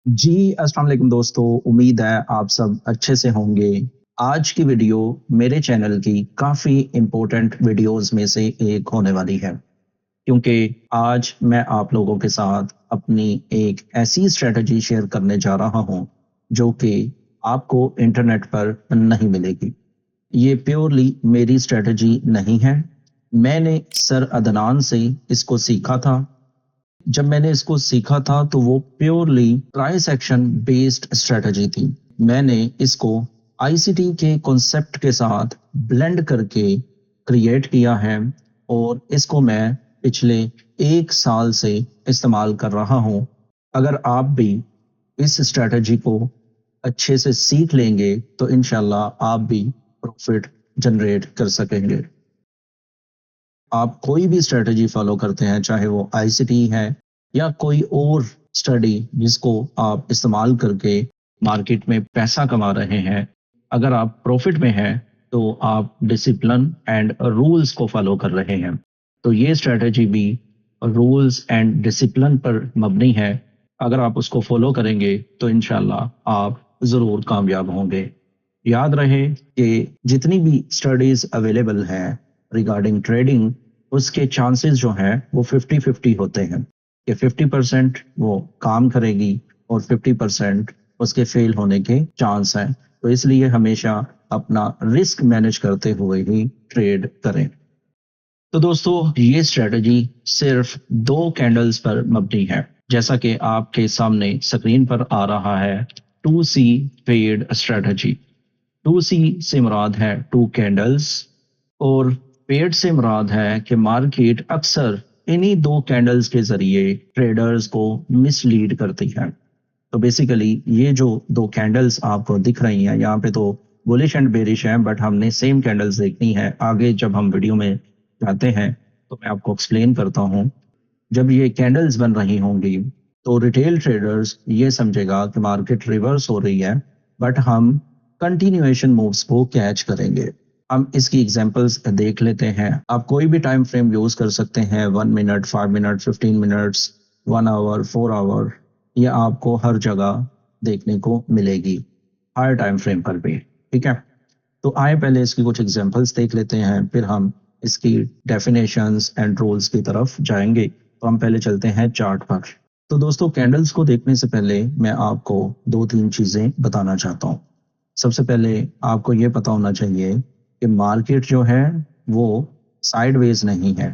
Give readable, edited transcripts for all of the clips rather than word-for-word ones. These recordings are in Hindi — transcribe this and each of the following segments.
जी, अस्सलाम वालेकुम दोस्तों। उम्मीद है आप सब अच्छे से होंगे। आज की वीडियो मेरे चैनल की काफ़ी इम्पोर्टेंट वीडियोज़ में से एक होने वाली है, क्योंकि आज मैं आप लोगों के साथ अपनी एक ऐसी स्ट्रैटेजी शेयर करने जा रहा हूँ, जो कि आपको इंटरनेट पर नहीं मिलेगी। ये प्योरली मेरी स्ट्रैटेजी नहीं है। मैंने सर अदनान से इसको सीखा था। जब मैंने इसको सीखा था तो वो purely price action based strategy थी। मैंने इसको आईसीटी के कॉन्सेप्ट के साथ ब्लेंड करके क्रिएट किया है और इसको मैं पिछले 1 साल से इस्तेमाल कर रहा हूँ। अगर आप भी इस स्ट्रेटजी को अच्छे से सीख लेंगे तो इंशाल्लाह आप भी प्रॉफिट जनरेट कर सकेंगे। आप कोई भी स्ट्रेटजी फॉलो करते हैं, चाहे वो आईसीटी है या कोई और स्टडी जिसको आप इस्तेमाल करके मार्केट में पैसा कमा रहे हैं, अगर आप प्रॉफिट में हैं तो आप डिसिप्लिन एंड रूल्स को फॉलो कर रहे हैं। तो ये स्ट्रेटजी भी रूल्स एंड डिसिप्लिन पर मबनी है। अगर आप उसको फॉलो करेंगे तो इंशाल्लाह आप ज़रूर कामयाब होंगे। याद रहे कि जितनी भी स्टडीज अवेलेबल हैं रिगार्डिंग ट्रेडिंग, उसके चांसेस जो हैं वो 50-50 होते हैं कि 50% वो काम करेगी और 50% उसके फेल होने के चांस हैं। तो इसलिए हमेशा अपना रिस्क मैनेज करते हुए ही ट्रेड करें। तो दोस्तों, ये स्ट्रेटजी सिर्फ 2 कैंडल्स पर मबनी है, जैसा कि आपके सामने स्क्रीन पर आ रहा है। 2C fade strategy. 2C से मुराद है 2 कैंडल्स और पेड़ से मुराद है कि मार्केट अक्सर इन्हीं 2 कैंडल्स के जरिए ट्रेडर्स को मिसलीड करती है। तो बेसिकली ये जो 2 कैंडल्स आपको दिख रही हैं यहाँ पे, तो बुलिश एंड बेरिश हैं, बट हमने सेम कैंडल्स देखनी है। आगे जब हम वीडियो में जाते हैं तो मैं आपको एक्सप्लेन करता हूँ। जब ये कैंडल्स बन रही होंगी तो रिटेल ट्रेडर्स ये समझेगा कि मार्केट रिवर्स हो रही है, बट हम कंटिन्यूएशन मूव्स को कैच करेंगे। हम इसकी एग्जांपल्स देख लेते हैं। आप कोई भी टाइम फ्रेम यूज कर सकते हैं, 1 minute, 5 minute, 15 minutes, 1 hour, 4 hour. ये आपको हर जगह देखने को मिलेगी, हर टाइम फ्रेम पर भी। ठीक है, तो आए पहले इसकी कुछ एग्जांपल्स देख लेते हैं, फिर हम इसकी डेफिनेशंस एंड रूल्स की तरफ जाएंगे। तो हम पहले चलते हैं चार्ट पर। तो दोस्तों, कैंडल्स को देखने से पहले मैं आपको 2-3 चीज़ें बताना चाहता हूँ। सबसे पहले आपको ये पता होना चाहिए कि मार्केट जो है वो साइडवेज नहीं है,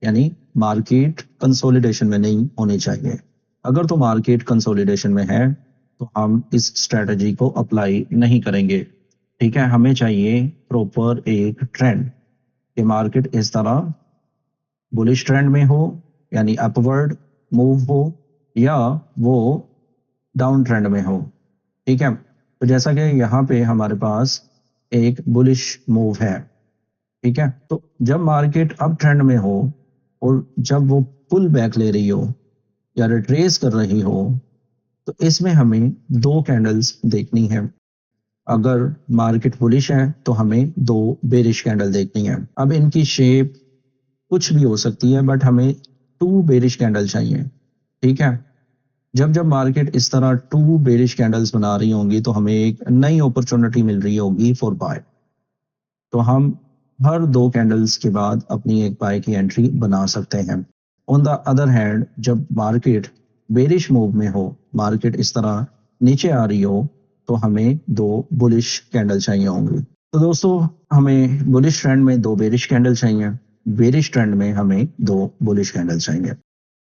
यानी मार्केट कंसोलिडेशन में नहीं होनी चाहिए। अगर तो मार्केट कंसोलिडेशन में है तो हम इस स्ट्रेटजी को अप्लाई नहीं करेंगे। ठीक है, हमें चाहिए प्रॉपर एक ट्रेंड कि मार्केट इस तरह बुलिश ट्रेंड में हो, यानी अपवर्ड मूव हो, या वो डाउन ट्रेंड में हो। ठीक है, तो जैसा कि यहाँ पे हमारे पास एक बुलिश मूव है। ठीक है, तो जब मार्केट अप ट्रेंड में हो और जब वो पुल बैक ले रही हो या रिट्रेस कर रही हो, तो इसमें हमें 2 कैंडल्स देखनी है। अगर मार्केट बुलिश है तो हमें 2 बेरिश कैंडल देखनी है। अब इनकी शेप कुछ भी हो सकती है, बट हमें 2 बेरिश कैंडल चाहिए। ठीक है, जब जब मार्केट इस तरह 2 बेरिश कैंडल्स बना रही होंगी तो हमें एक नई अपॉर्चुनिटी मिल रही होगी फॉर बाय। तो हम हर 2 कैंडल्स के बाद अपनी एक बाय की एंट्री बना सकते हैं। ऑन द अदर हैंड, जब मार्केट बेरिश मूव में हो, मार्केट इस तरह नीचे आ रही हो, तो हमें 2 बुलिश कैंडल चाहिए होंगी। तो दोस्तों, हमें बुलिश ट्रेंड में 2 बेरिश कैंडल चाहिए, बेरिश ट्रेंड में हमें 2 बुलिश कैंडल चाहिए।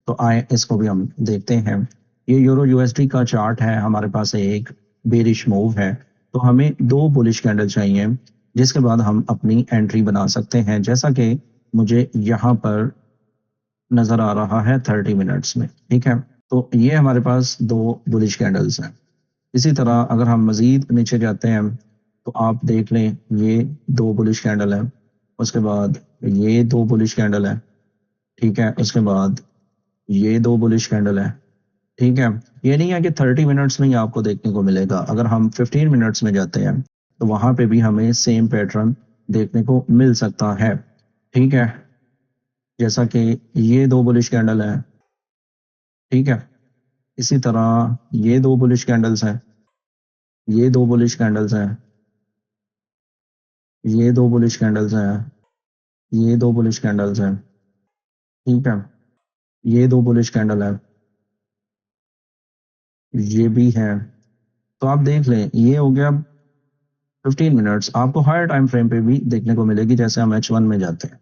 तो आए इसको भी हम देखते हैं। ये यूरो यूएसडी का चार्ट है, हमारे पास एक बेरिश मूव है, तो हमें 2 बुलिश कैंडल चाहिए, जिसके बाद हम अपनी एंट्री बना सकते हैं, जैसा कि मुझे यहाँ पर नजर आ रहा है 30 मिनट्स में। ठीक है, तो ये हमारे पास 2 बुलिश कैंडल्स हैं। इसी तरह अगर हम मजीद नीचे जाते हैं तो आप देख लें, ये 2 बुलिश कैंडल है, उसके बाद ये 2 बुलिश कैंडल है। ठीक है, उसके बाद ये 2 बुलिश कैंडल है। ठीक है, ये नहीं है कि 30 मिनट्स में ही आपको देखने को मिलेगा। अगर हम 15 मिनट्स में जाते हैं तो वहां पे भी हमें सेम पैटर्न देखने को मिल सकता है। ठीक है, जैसा कि ये 2 बुलिश कैंडल है। ठीक है, इसी तरह ये दो बुलिश कैंडल्स हैं, ये दो बुलिश कैंडल्स हैं, ये दो बुलिश कैंडल्स हैं, ये दो बुलिश कैंडल्स हैं। ठीक है, ये दो बुलिश कैंडल है, ये भी है। तो आप देख लें, ये हो गया 15 मिनट्स। आपको हायर टाइम फ्रेम पे भी देखने को मिलेगी। जैसे हम H1 में जाते हैं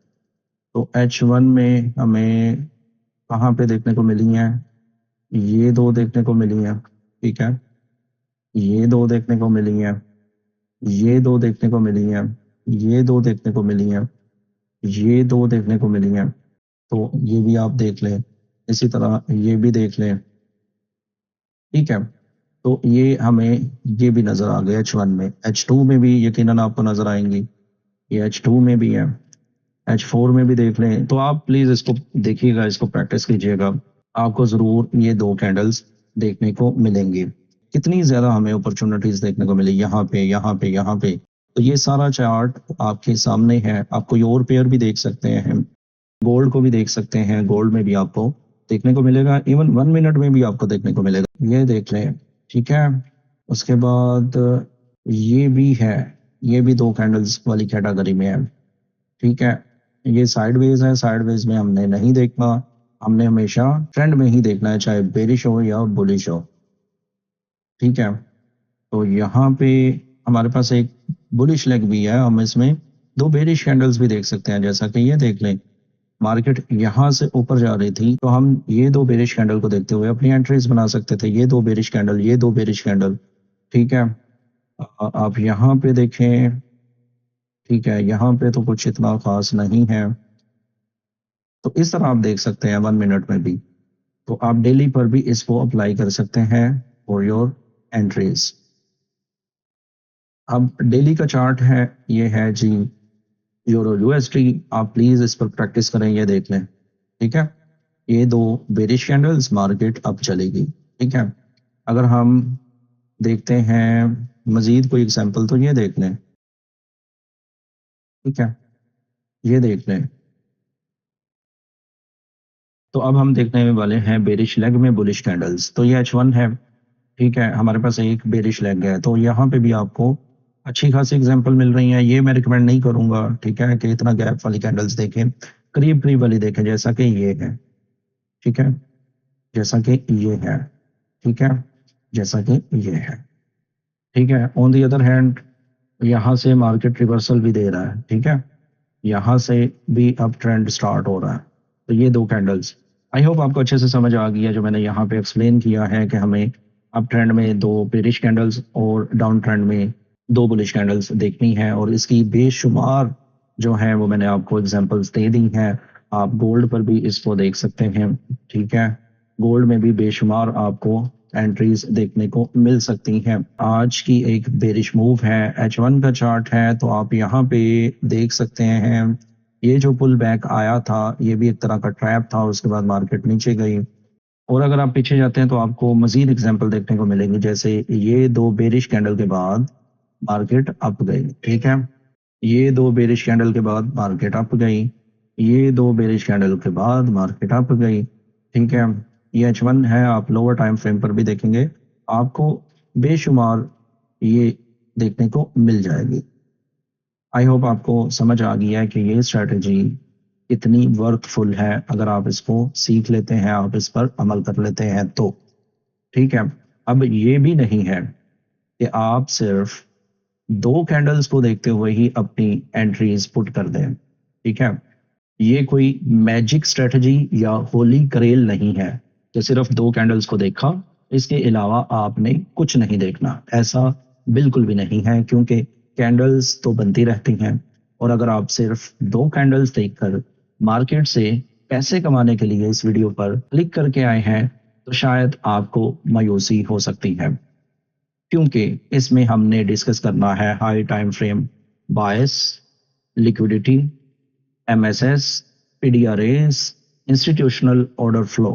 तो H1 में हमें कहाँ पे देखने को मिली हैं, ये दो देखने को मिली हैं। ठीक है, ये दो देखने को मिली हैं, ये दो देखने को मिली हैं, ये दो देखने को मिली हैं, ये दो देखने को मिली हैं। तो ये भी आप देख लें, इसी तरह ये भी देख लें। ठीक है, तो ये हमें ये भी नजर आ गया H1 में। H2 में भी यकीनन आपको नजर आएंगी, ये H2 में भी है, H4 में भी देख लें। तो आप प्लीज इसको देखिएगा, इसको प्रैक्टिस कीजिएगा, आपको जरूर ये दो कैंडल्स देखने को मिलेंगी। कितनी ज्यादा हमें अपॉर्चुनिटीज देखने को मिली यहाँ पे, यहाँ पे, यहाँ पे। तो ये सारा चार्ट आपके सामने है। आप कोई और पेयर भी देख सकते हैं, गोल्ड को भी देख सकते हैं, गोल्ड में भी आपको देखने को मिलेगा, इवन 1 मिनट में भी आपको देखने को मिलेगा। ये देख लें। ठीक है, उसके बाद ये भी है, ये भी दो कैंडल्स वाली कैटेगरी में है। ठीक है, ये साइडवेज है, साइडवेज में हमने नहीं देखना, हमने हमेशा ट्रेंड में ही देखना है, चाहे बेरिश हो या बुलिश हो। ठीक है, तो यहाँ पे हमारे पास एक बुलिश लेग भी है, हम इसमें दो बेरिश कैंडल्स भी देख सकते हैं। जैसा कि ये देख लें, मार्केट यहाँ से ऊपर जा रही थी तो हम ये दो बेरिश कैंडल को देखते हुए अपनी एंट्रीज बना सकते थे। ये दो बेरिश कैंडल, ये दो बेरिश कैंडल। ठीक है, आप यहाँ पे देखें। ठीक है, यहाँ पे तो कुछ इतना खास नहीं है। तो इस तरह आप देख सकते हैं 1 मिनट में भी। तो आप डेली पर भी इसको अप्लाई कर सकते हैं फॉर योर एंट्रीज। अब डेली का चार्ट है, ये है जी यूरो यूएसडी। आप प्लीज इस पर प्रैक्टिस करें, ये देख लें। ठीक है, ये दो बेरिश कैंडल्स, मार्केट अब चलेगी। ठीक है, अगर हम देखते हैं मजीद कोई एग्जांपल तो ये देख लें। ठीक है, ये देख लें। तो अब हम देखने वाले हैं बेरिश लेग में बुलिश कैंडल्स। तो ये H1 है। ठीक है, हमारे पास एक बेरिश लेग है, तो यहाँ पे भी आपको अच्छी खासी एग्जांपल मिल रही हैं। ये मैं रिकमेंड नहीं करूंगा, ठीक है, कि इतना गैप वाली कैंडल्स देखें, करीब करीब वाली देखें, जैसा कि ये है। ठीक है, जैसा कि ये है। ठीक है, जैसा कि ये है। ठीक है, ऑन दी अदर हैंड यहाँ से मार्केट रिवर्सल भी दे रहा है। ठीक है, यहाँ से भी अब ट्रेंड स्टार्ट हो रहा है। तो ये दो कैंडल्स, आई होप आपको अच्छे से समझ आ गया जो मैंने यहाँ पे एक्सप्लेन किया है कि हमें अप ट्रेंड में दो बेरिश कैंडल्स और डाउन ट्रेंड में दो बुलिश कैंडल्स देखनी है। और इसकी बेशुमार जो है वो मैंने आपको एग्जांपल्स दे दी हैं। आप गोल्ड पर भी इसको देख सकते हैं। ठीक है, गोल्ड में भी बेशुमार आपको एंट्रीज देखने को मिल सकती हैं। आज की एक बेरिश मूव है, H1 का चार्ट है, तो आप यहाँ पे देख सकते हैं ये जो पुल बैक आया था ये भी एक तरह का ट्रैप था, उसके बाद मार्केट नीचे गई। और अगर आप पीछे जाते हैं तो आपको मजीद एग्जांपल देखने को मिलेंगे, जैसे ये दो बेरिश कैंडल के बाद मार्केट अप गई। ठीक है, ये दो बेरिश कैंडल के बाद मार्केट अप गई, ये दो बेरिश कैंडल के बाद मार्केट अप गई। ठीक है, ये H1 है, आप लोअर टाइम फ्रेम पर भी देखेंगे, आपको बेशुमार ये देखने को मिल जाएगी। आई होप आपको समझ आ गया है कि ये स्ट्रेटजी कितनी वर्थफुल है। अगर आप इसको सीख लेते हैं, आप इस पर अमल कर लेते हैं तो। ठीक है, अब ये भी नहीं है कि आप सिर्फ दो कैंडल्स को देखते हुए ही अपनी एंट्रीज पुट कर दें। ठीक है, ये कोई मैजिक स्ट्रेटजी या होली करेल नहीं है कि सिर्फ दो कैंडल्स को देखा, इसके अलावा आपने कुछ नहीं देखना। ऐसा बिल्कुल भी नहीं है, क्योंकि कैंडल्स तो बनती रहती हैं। और अगर आप सिर्फ दो कैंडल्स देखकर मार्केट से पैसे कमाने के लिए इस वीडियो पर क्लिक करके आए हैं तो शायद आपको मायूसी हो सकती है, क्योंकि इसमें हमने डिस्कस करना है high time frame bias, liquidity, MSS, PDRS, institutional order flow.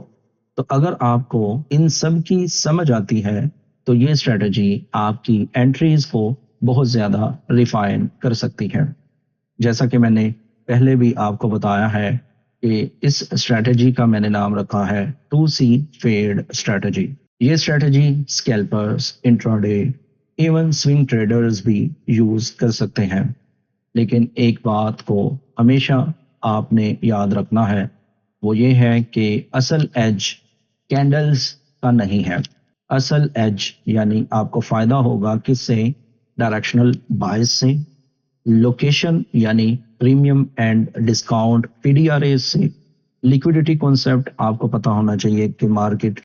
तो अगर आपको इन सब की समझ आती है तो ये स्ट्रेटजी आपकी एंट्रीज को बहुत ज्यादा रिफाइन कर सकती है। जैसा कि मैंने पहले भी आपको बताया है कि इस स्ट्रेटजी का मैंने नाम रखा है 2C फेड स्ट्रेटजी। ये strategy scalpers, intraday, even swing traders भी यूज कर सकते हैं। लेकिन एक बात को हमेशा आपने याद रखना है, वो ये है कि असल एज कैंडल्स का नहीं है। असल एज यानी आपको फायदा होगा किससे? डायरेक्शनल बायस से, लोकेशन यानी प्रीमियम एंड डिस्काउंट पीडीआरए से, लिक्विडिटी कॉन्सेप्ट आपको पता होना चाहिए कि मार्केट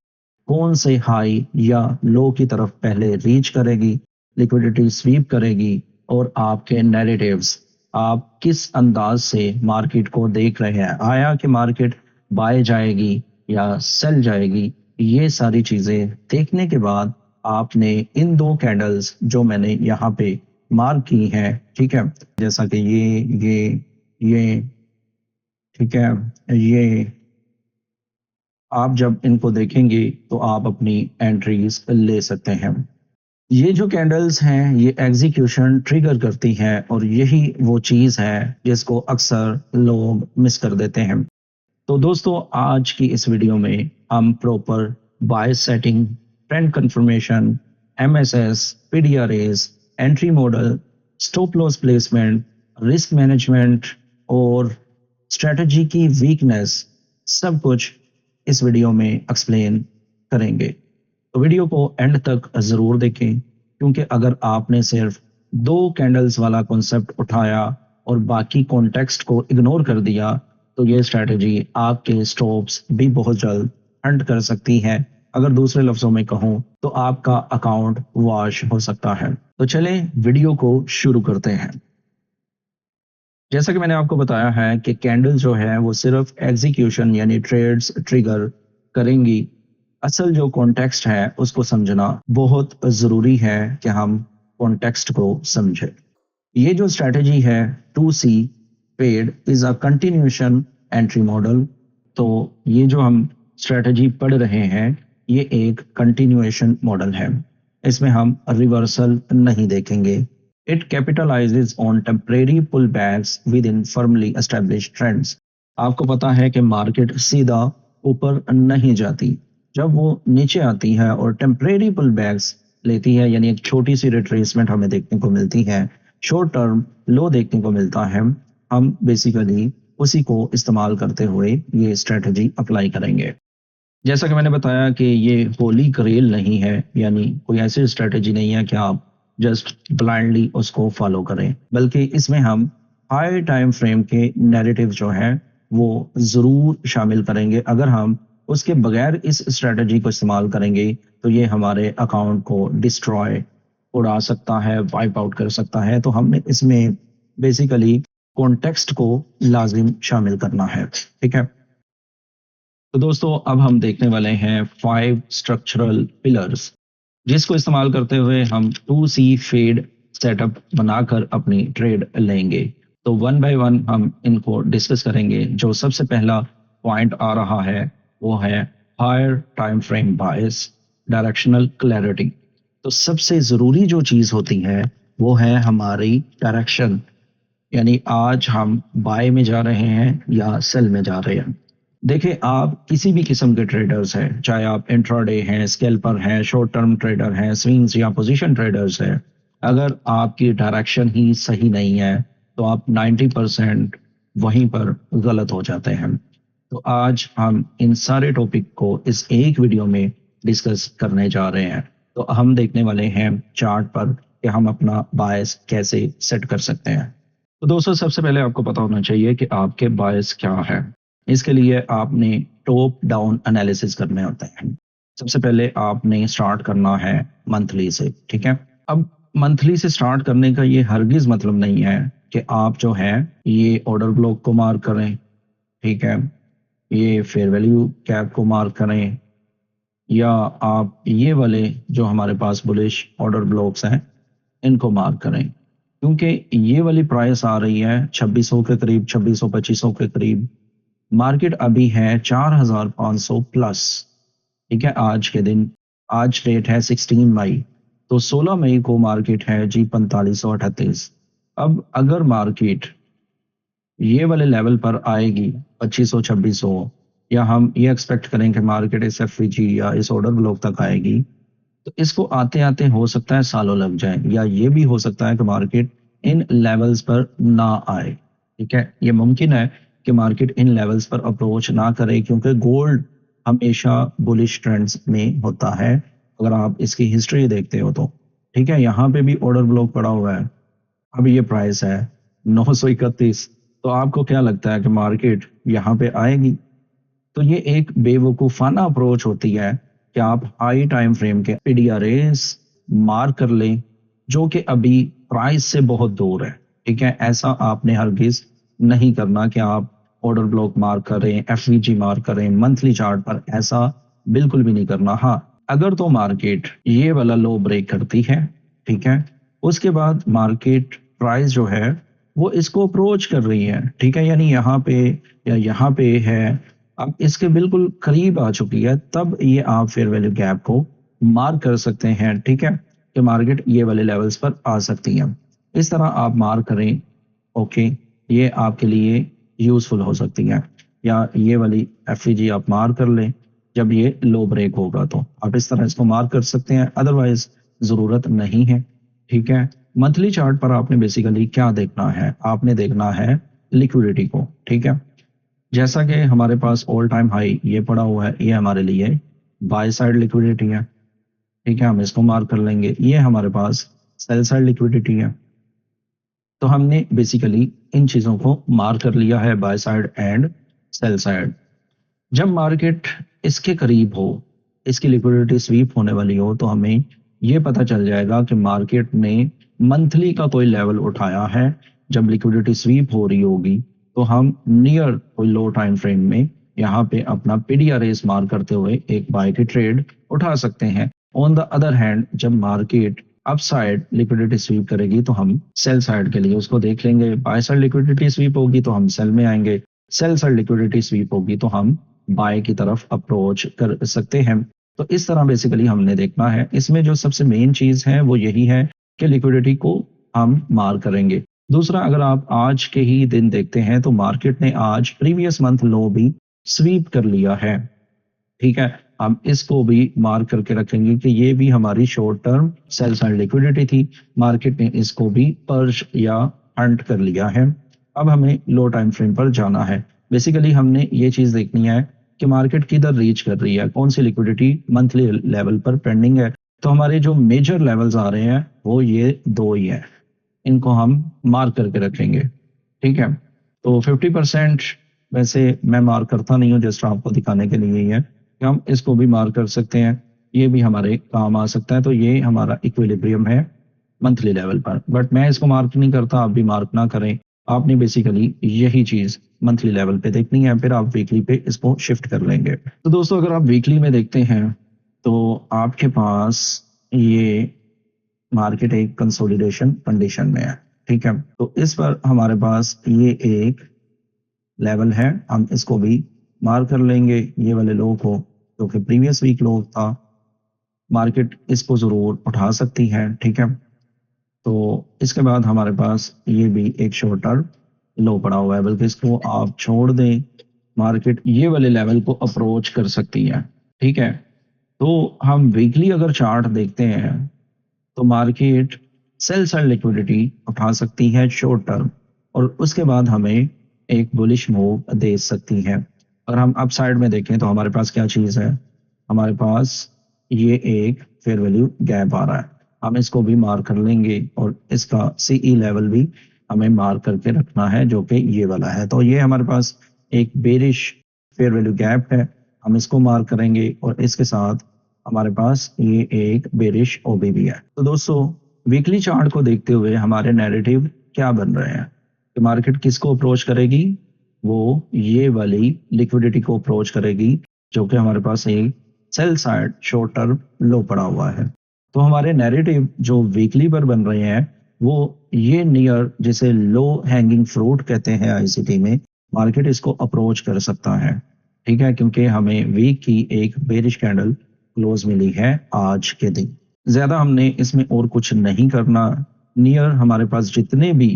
कौन से हाई या लो की तरफ पहले रीच करेगी, लिक्विडिटी स्वीप करेगी, और आपके नैरेटिव्स, आप किस अंदाज से मार्केट को देख रहे हैं, आया कि मार्केट बाय जाएगी या सेल जाएगी। ये सारी चीजें देखने के बाद आपने इन दो कैंडल्स जो मैंने यहाँ पे मार्क की हैं, ठीक है, जैसा कि ये ठीक है, ये आप जब इनको देखेंगे तो आप अपनी एंट्रीज ले सकते हैं। ये जो कैंडल्स हैं ये एग्जीक्यूशन ट्रिगर करती हैं, और यही वो चीज़ है जिसको अक्सर लोग मिस कर देते हैं। तो दोस्तों, आज की इस वीडियो में हम proper bias setting, trend confirmation, MSS, PDRS, entry model, stop loss placement, risk management और स्ट्रेटजी की वीकनेस, सब कुछ इस वीडियो में एक्सप्लेन करेंगे। तो वीडियो को एंड तक ज़रूर देखें, क्योंकि अगर आपने सिर्फ दो कैंडल्स वाला कॉन्सेप्ट उठाया और बाकी कॉन्टेक्स्ट को इग्नोर कर दिया, तो ये स्ट्रेटजी आपके स्टॉप्स भी बहुत जल्द हंट कर सकती है। अगर दूसरे लफ्ज़ों में कहूँ तो आपका अकाउंट वॉश हो सकता है। तो चलें वीडियो को शुरू करते हैं। जैसा कि मैंने आपको बताया है कि कैंडल जो है वो सिर्फ एग्जीक्यूशन यानी ट्रेड्स ट्रिगर करेंगी। असल जो कॉन्टेक्स्ट है उसको समझना बहुत ज़रूरी है कि हम कॉन्टेक्स्ट को समझें। ये जो स्ट्रेटजी है 2C paid is a continuation entry model. तो ये जो हम स्ट्रेटजी पढ़ रहे हैं ये एक कंटिन्यूएशन मॉडल है, इसमें हम रिवर्सल नहीं देखेंगे। It capitalizes on temporary pullbacks within firmly established trends. आपको पता है कि मार्केट सीधा ऊपर नहीं जाती, जब वो नीचे आती है और टेम्परेरी पुलबैक्स लेती है, यानी एक छोटी सी रिट्रेसमेंट हमें देखने को मिलती है, शॉर्ट टर्म लो देखने को मिलता है, हम बेसिकली उसी को इस्तेमाल करते हुए ये स्ट्रेटजी अप्लाई करेंगे। जैसा कि मैंने बताया कि ये होली ग्रेल नहीं है, यानी कोई ऐसी स्ट्रेटजी नहीं है कि आप जस्ट ब्लाइंडली उसको फॉलो करें, बल्कि इसमें हम हाई टाइम फ्रेम के नैरेटिव जो है वो ज़रूर शामिल करेंगे। अगर हम उसके बगैर इस स्ट्रेटजी को इस्तेमाल करेंगे तो ये हमारे अकाउंट को डिस्ट्रॉय, उड़ा सकता है, वाइप आउट कर सकता है। तो हमने इसमें बेसिकली कॉन्टेक्स्ट को लाजिम शामिल करना है, ठीक है। तो दोस्तों, अब हम देखने वाले हैं 5 स्ट्रक्चरल पिलर्स, जिसको इस्तेमाल करते हुए हम 2C फेड सेटअप बनाकर अपनी ट्रेड लेंगे। तो वन बाय वन हम इनको डिस्कस करेंगे। जो सबसे पहला पॉइंट आ रहा है वो है हायर टाइम फ्रेम बायस, डायरेक्शनल क्लैरिटी। तो सबसे ज़रूरी जो चीज़ होती है वो है हमारी डायरेक्शन, यानी आज हम बाय में जा रहे हैं या सेल में जा रहे हैं। देखिए, आप किसी भी किस्म के ट्रेडर्स हैं, चाहे आप इंट्राडे हैं, स्कैल्पर हैं, शॉर्ट टर्म ट्रेडर हैं, स्विंग्स या पोजीशन ट्रेडर्स हैं, अगर आपकी डायरेक्शन ही सही नहीं है तो आप 90% वहीं पर गलत हो जाते हैं। तो आज हम इन सारे टॉपिक को इस एक वीडियो में डिस्कस करने जा रहे हैं। तो हम देखने वाले हैं चार्ट पर कि हम अपना बायस कैसे सेट कर सकते हैं। तो दोस्तों, सबसे पहले आपको पता होना चाहिए कि आपके बायस क्या है। इसके लिए आपने टॉप डाउन एनालिसिस करने होते हैं। सबसे पहले आपने स्टार्ट करना है मंथली से, ठीक है। अब मंथली से स्टार्ट करने का ये हरगिज मतलब नहीं है कि आप जो है ये ऑर्डर ब्लॉक को मार्क करें, ठीक है, ये फेयर वैल्यू कैप को मार्क करें, या आप ये वाले जो हमारे पास बुलिश ऑर्डर ब्लॉक्स हैं इनको मार्क करें, क्योंकि ये वाली प्राइस आ रही है 2600 के करीब, 2600-2500 के करीब। मार्केट अभी है 4500 प्लस, ठीक है। आज के दिन, आज डेट है 16 मई, तो 16 मई को मार्केट है जी 4538। अब अगर मार्केट ये वाले लेवल पर आएगी 2500 2600, या हम ये एक्सपेक्ट करें कि मार्केट इस एफवीजी या इस ऑर्डर ब्लॉक तक आएगी, तो इसको आते आते हो सकता है सालों लग जाए, या ये भी हो सकता है कि मार्केट इन लेवल्स पर ना आए। ठीक है, ये मुमकिन है कि मार्केट इन लेवल्स पर अप्रोच ना करे, क्योंकि गोल्ड हमेशा बुलिश ट्रेंड्स में होता है, अगर आप इसकी हिस्ट्री देखते हो तो। ठीक है, यहाँ पे भी ऑर्डर ब्लॉक पड़ा हुआ है, अब ये प्राइस है 931। तो आपको क्या लगता है कि मार्केट यहाँ पे आएगी? तो ये एक बेवकूफाना अप्रोच होती है कि आप हाई टाइम फ्रेम के पीडीआरएस मार्क कर लें, जो कि अभी प्राइस से बहुत दूर है। ठीक है, ऐसा आपने हरगिज नहीं करना कि आप ऑर्डर ब्लॉक मार्क करें, एफवीजी मार्क करें मंथली चार्ट पर, ऐसा बिल्कुल भी नहीं करना। हाँ, अगर तो मार्केट ये वाला लो ब्रेक करती है, ठीक है, उसके बाद मार्केट प्राइस जो है वो इसको अप्रोच कर रही है, ठीक है, यानी यहाँ पे या यहाँ पे है, अब इसके बिल्कुल करीब आ चुकी है, तब ये आप फेयर वैल्यू गैप को मार्क कर सकते हैं। ठीक है, कि मार्केट ये वाले लेवल्स पर आ सकती है, इस तरह आप मार्क करें। ओके, ये आपके लिए यूजफुल हो सकती है। या ये वाली एफईजी आप मार्क कर लें, जब ये लो ब्रेक होगा तो आप इस तरह इसको मार्क कर सकते हैं, अदरवाइज जरूरत नहीं है। ठीक है, मंथली चार्ट पर आपने बेसिकली क्या देखना है, आपने देखना है लिक्विडिटी को। ठीक है, जैसा कि हमारे पास ऑल टाइम हाई ये पड़ा हुआ है, ये हमारे लिए बाय साइड लिक्विडिटी है। ठीक है, हम इसको मार्क कर लेंगे। ये हमारे पास सेल साइड लिक्विडिटी है। तो हमने बेसिकली इन चीजों को मार्क कर लिया है, by side and sell side. जब मार्केट इसके करीब हो, इसकी लिक्विडिटी स्वीप होने वाली हो, तो हमें ये पता चल जाएगा कि मार्केट ने मंथली का कोई लेवल उठाया है। जब लिक्विडिटी स्वीप हो रही होगी तो हम नियर कोई लो टाइम फ्रेम में यहाँ पे अपना पीडीआरएस मार्क करते हुए एक बाय की ट्रेड उठा सकते हैं। ऑन द अदर हैंड, जब market up side liquidity SVEEP करेगी तो हम सेल साइड के लिए उसको देख लेंगे। बाय साइड लिक्विडिटी स्वीप होगी तो हम सेल में आएंगे, सेल साइड लिक्विडिटी स्वीप होगी तो हम बाय की तरफ अप्रोच कर सकते हैं। तो इस तरह बेसिकली हमने देखना है। इसमें जो सबसे मेन चीज है वो यही है कि लिक्विडिटी को हम मार्क करेंगे। दूसरा, अगर आप आज के ही दिन देखते हैं तो मार्केट ने आज प्रीवियस मंथ लो भी स्वीप कर लिया है। ठीक है, हम इसको भी मार्क करके रखेंगे कि ये भी हमारी short term sell side liquidity थी, मार्केट ने इसको भी पर्च या हंट कर लिया है। अब हमें लो टाइम फ्रेम पर जाना है। बेसिकली हमने ये चीज देखनी है कि मार्केट किधर रीच कर रही है, कौन सी लिक्विडिटी मंथली लेवल पर पेंडिंग है। तो हमारे जो मेजर लेवल्स आ रहे हैं वो ये दो ही है, इनको हम मार्क करके रखेंगे। ठीक है, तो 50% वैसे मैं मार्क करता नहीं हूँ, जस्ट आपको दिखाने के लिए ही है कि हम इसको भी मार्क कर सकते हैं, ये भी हमारे काम आ सकता है। तो ये हमारा इक्विलिब्रियम है मंथली लेवल पर, बट मैं इसको मार्क नहीं करता, आप भी मार्क ना करें। आपने बेसिकली यही चीज मंथली लेवल पे देखनी है, फिर आप वीकली पे इसको शिफ्ट कर लेंगे। तो दोस्तों, अगर आप वीकली में देखते हैं तो आपके पास ये मार्केट एक कंसोलिडेशन कंडीशन में है। ठीक है, तो इस पर हमारे पास ये एक लेवल है, हम इसको भी मार्क कर लेंगे, ये वाले लो को, जो कि प्रीवियस वीक लो था। मार्केट इसको जरूर उठा सकती है। ठीक है, तो इसके बाद हमारे पास ये भी एक शॉर्ट टर्म लो पड़ा हुआ है, बल्कि इसको आप छोड़ दें, मार्केट ये वाले लेवल को अप्रोच कर सकती है। ठीक है, तो हम वीकली अगर चार्ट देखते हैं तो मार्केट सेल साइड लिक्विडिटी उठा सकती है शॉर्ट टर्म, और उसके बाद हमें एक बुलिश मूव दे सकती है। अगर हम अप साइड में देखें तो हमारे पास क्या चीज है, हमारे पास ये एक फेयर वैल्यू गैप आ रहा है, हम इसको भी मार्क कर लेंगे, और इसका सीई लेवल भी हमें मार्क करके रखना है, जो कि ये वाला है। तो ये हमारे पास एक बेरिश फेयर वैल्यू गैप है, हम इसको मार्क करेंगे, और इसके साथ हमारे पास ये एक बेरिश ओबी भी है। तो दोस्तों, वीकली चार्ट को देखते हुए हमारे नैरेटिव क्या बन रहे हैं कि मार्केट किसको अप्रोच करेगी, वो ये वाली लिक्विडिटी को अप्रोच करेगी, जो कि हमारे पास एक सेल साइड शॉर्ट टर्म लो पड़ा हुआ है। तो हमारे नैरेटिव जो वीकली पर बन रहे हैं वो ये नियर, जिसे लो हैंगिंग फ्रूट कहते हैं आईसीटी में, मार्केट इसको अप्रोच कर सकता है। ठीक है, क्योंकि हमें वीक की एक बेरिश कैंडल क्लोज मिली है आज के दिन। ज्यादा हमने इसमें और कुछ नहीं करना, नियर हमारे पास जितने भी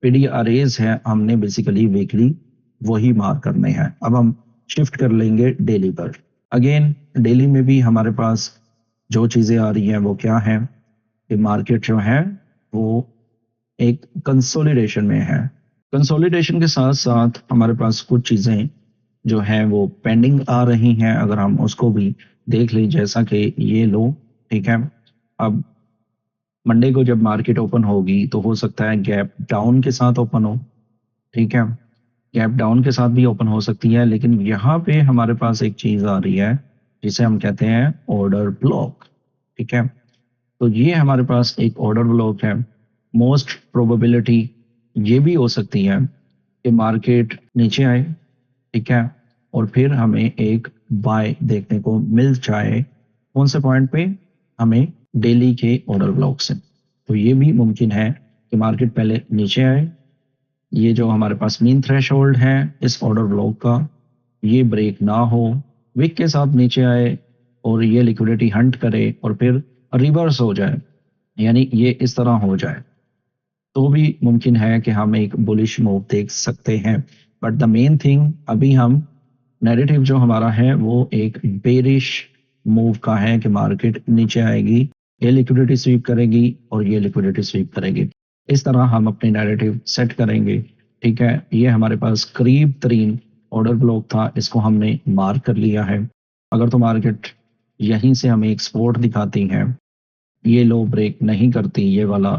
पीडीआरएस हैं हमने बेसिकली वीकली वही मार्क करने हैं। अब हम शिफ्ट कर लेंगे डेली पर। अगेन डेली में भी हमारे पास जो चीज़ें आ रही हैं वो क्या है कि मार्केट जो है वो एक कंसोलिडेशन में है। कंसोलिडेशन के साथ साथ हमारे पास कुछ चीज़ें जो हैं वो पेंडिंग आ रही हैं। अगर हम उसको भी देख लें, जैसा कि ये लो, ठीक है। अब मंडे को जब मार्केट ओपन होगी तो हो सकता है गैप डाउन के साथ ओपन हो, ठीक है। गैप डाउन के साथ भी ओपन हो सकती है, लेकिन यहाँ पे हमारे पास एक चीज़ आ रही है जिसे हम कहते हैं ऑर्डर ब्लॉक, ठीक है। तो ये हमारे पास एक ऑर्डर ब्लॉक है। मोस्ट प्रोबेबिलिटी ये भी हो सकती है कि मार्केट नीचे आए, ठीक है, और फिर हमें एक बाय देखने को मिल जाए। कौन से पॉइंट पे? हमें डेली के ऑर्डर ब्लॉक से। तो ये भी मुमकिन है कि मार्केट पहले नीचे आए, ये जो हमारे पास मीन थ्रेशोल्ड है इस ऑर्डर ब्लॉक का, ये ब्रेक ना हो, विक के साथ नीचे आए और ये लिक्विडिटी हंट करे और फिर रिवर्स हो जाए, यानी ये इस तरह हो जाए, तो भी मुमकिन है कि हम एक बुलिश मूव देख सकते हैं। बट द मेन थिंग, अभी हम नैरेटिव जो हमारा है वो एक बेरिश मूव का है कि मार्केट नीचे आएगी, ये लिक्विडिटी स्वीप करेगी और ये लिक्विडिटी स्वीप करेगी। इस तरह हम अपने नैरेटिव सेट करेंगे, ठीक है। ये हमारे पास करीब तरीन ऑर्डर ब्लॉक था, इसको हमने मार्क कर लिया है। अगर तो मार्केट यहीं से हमें एक सपोर्ट दिखाती है, ये लो ब्रेक नहीं करती ये वाला,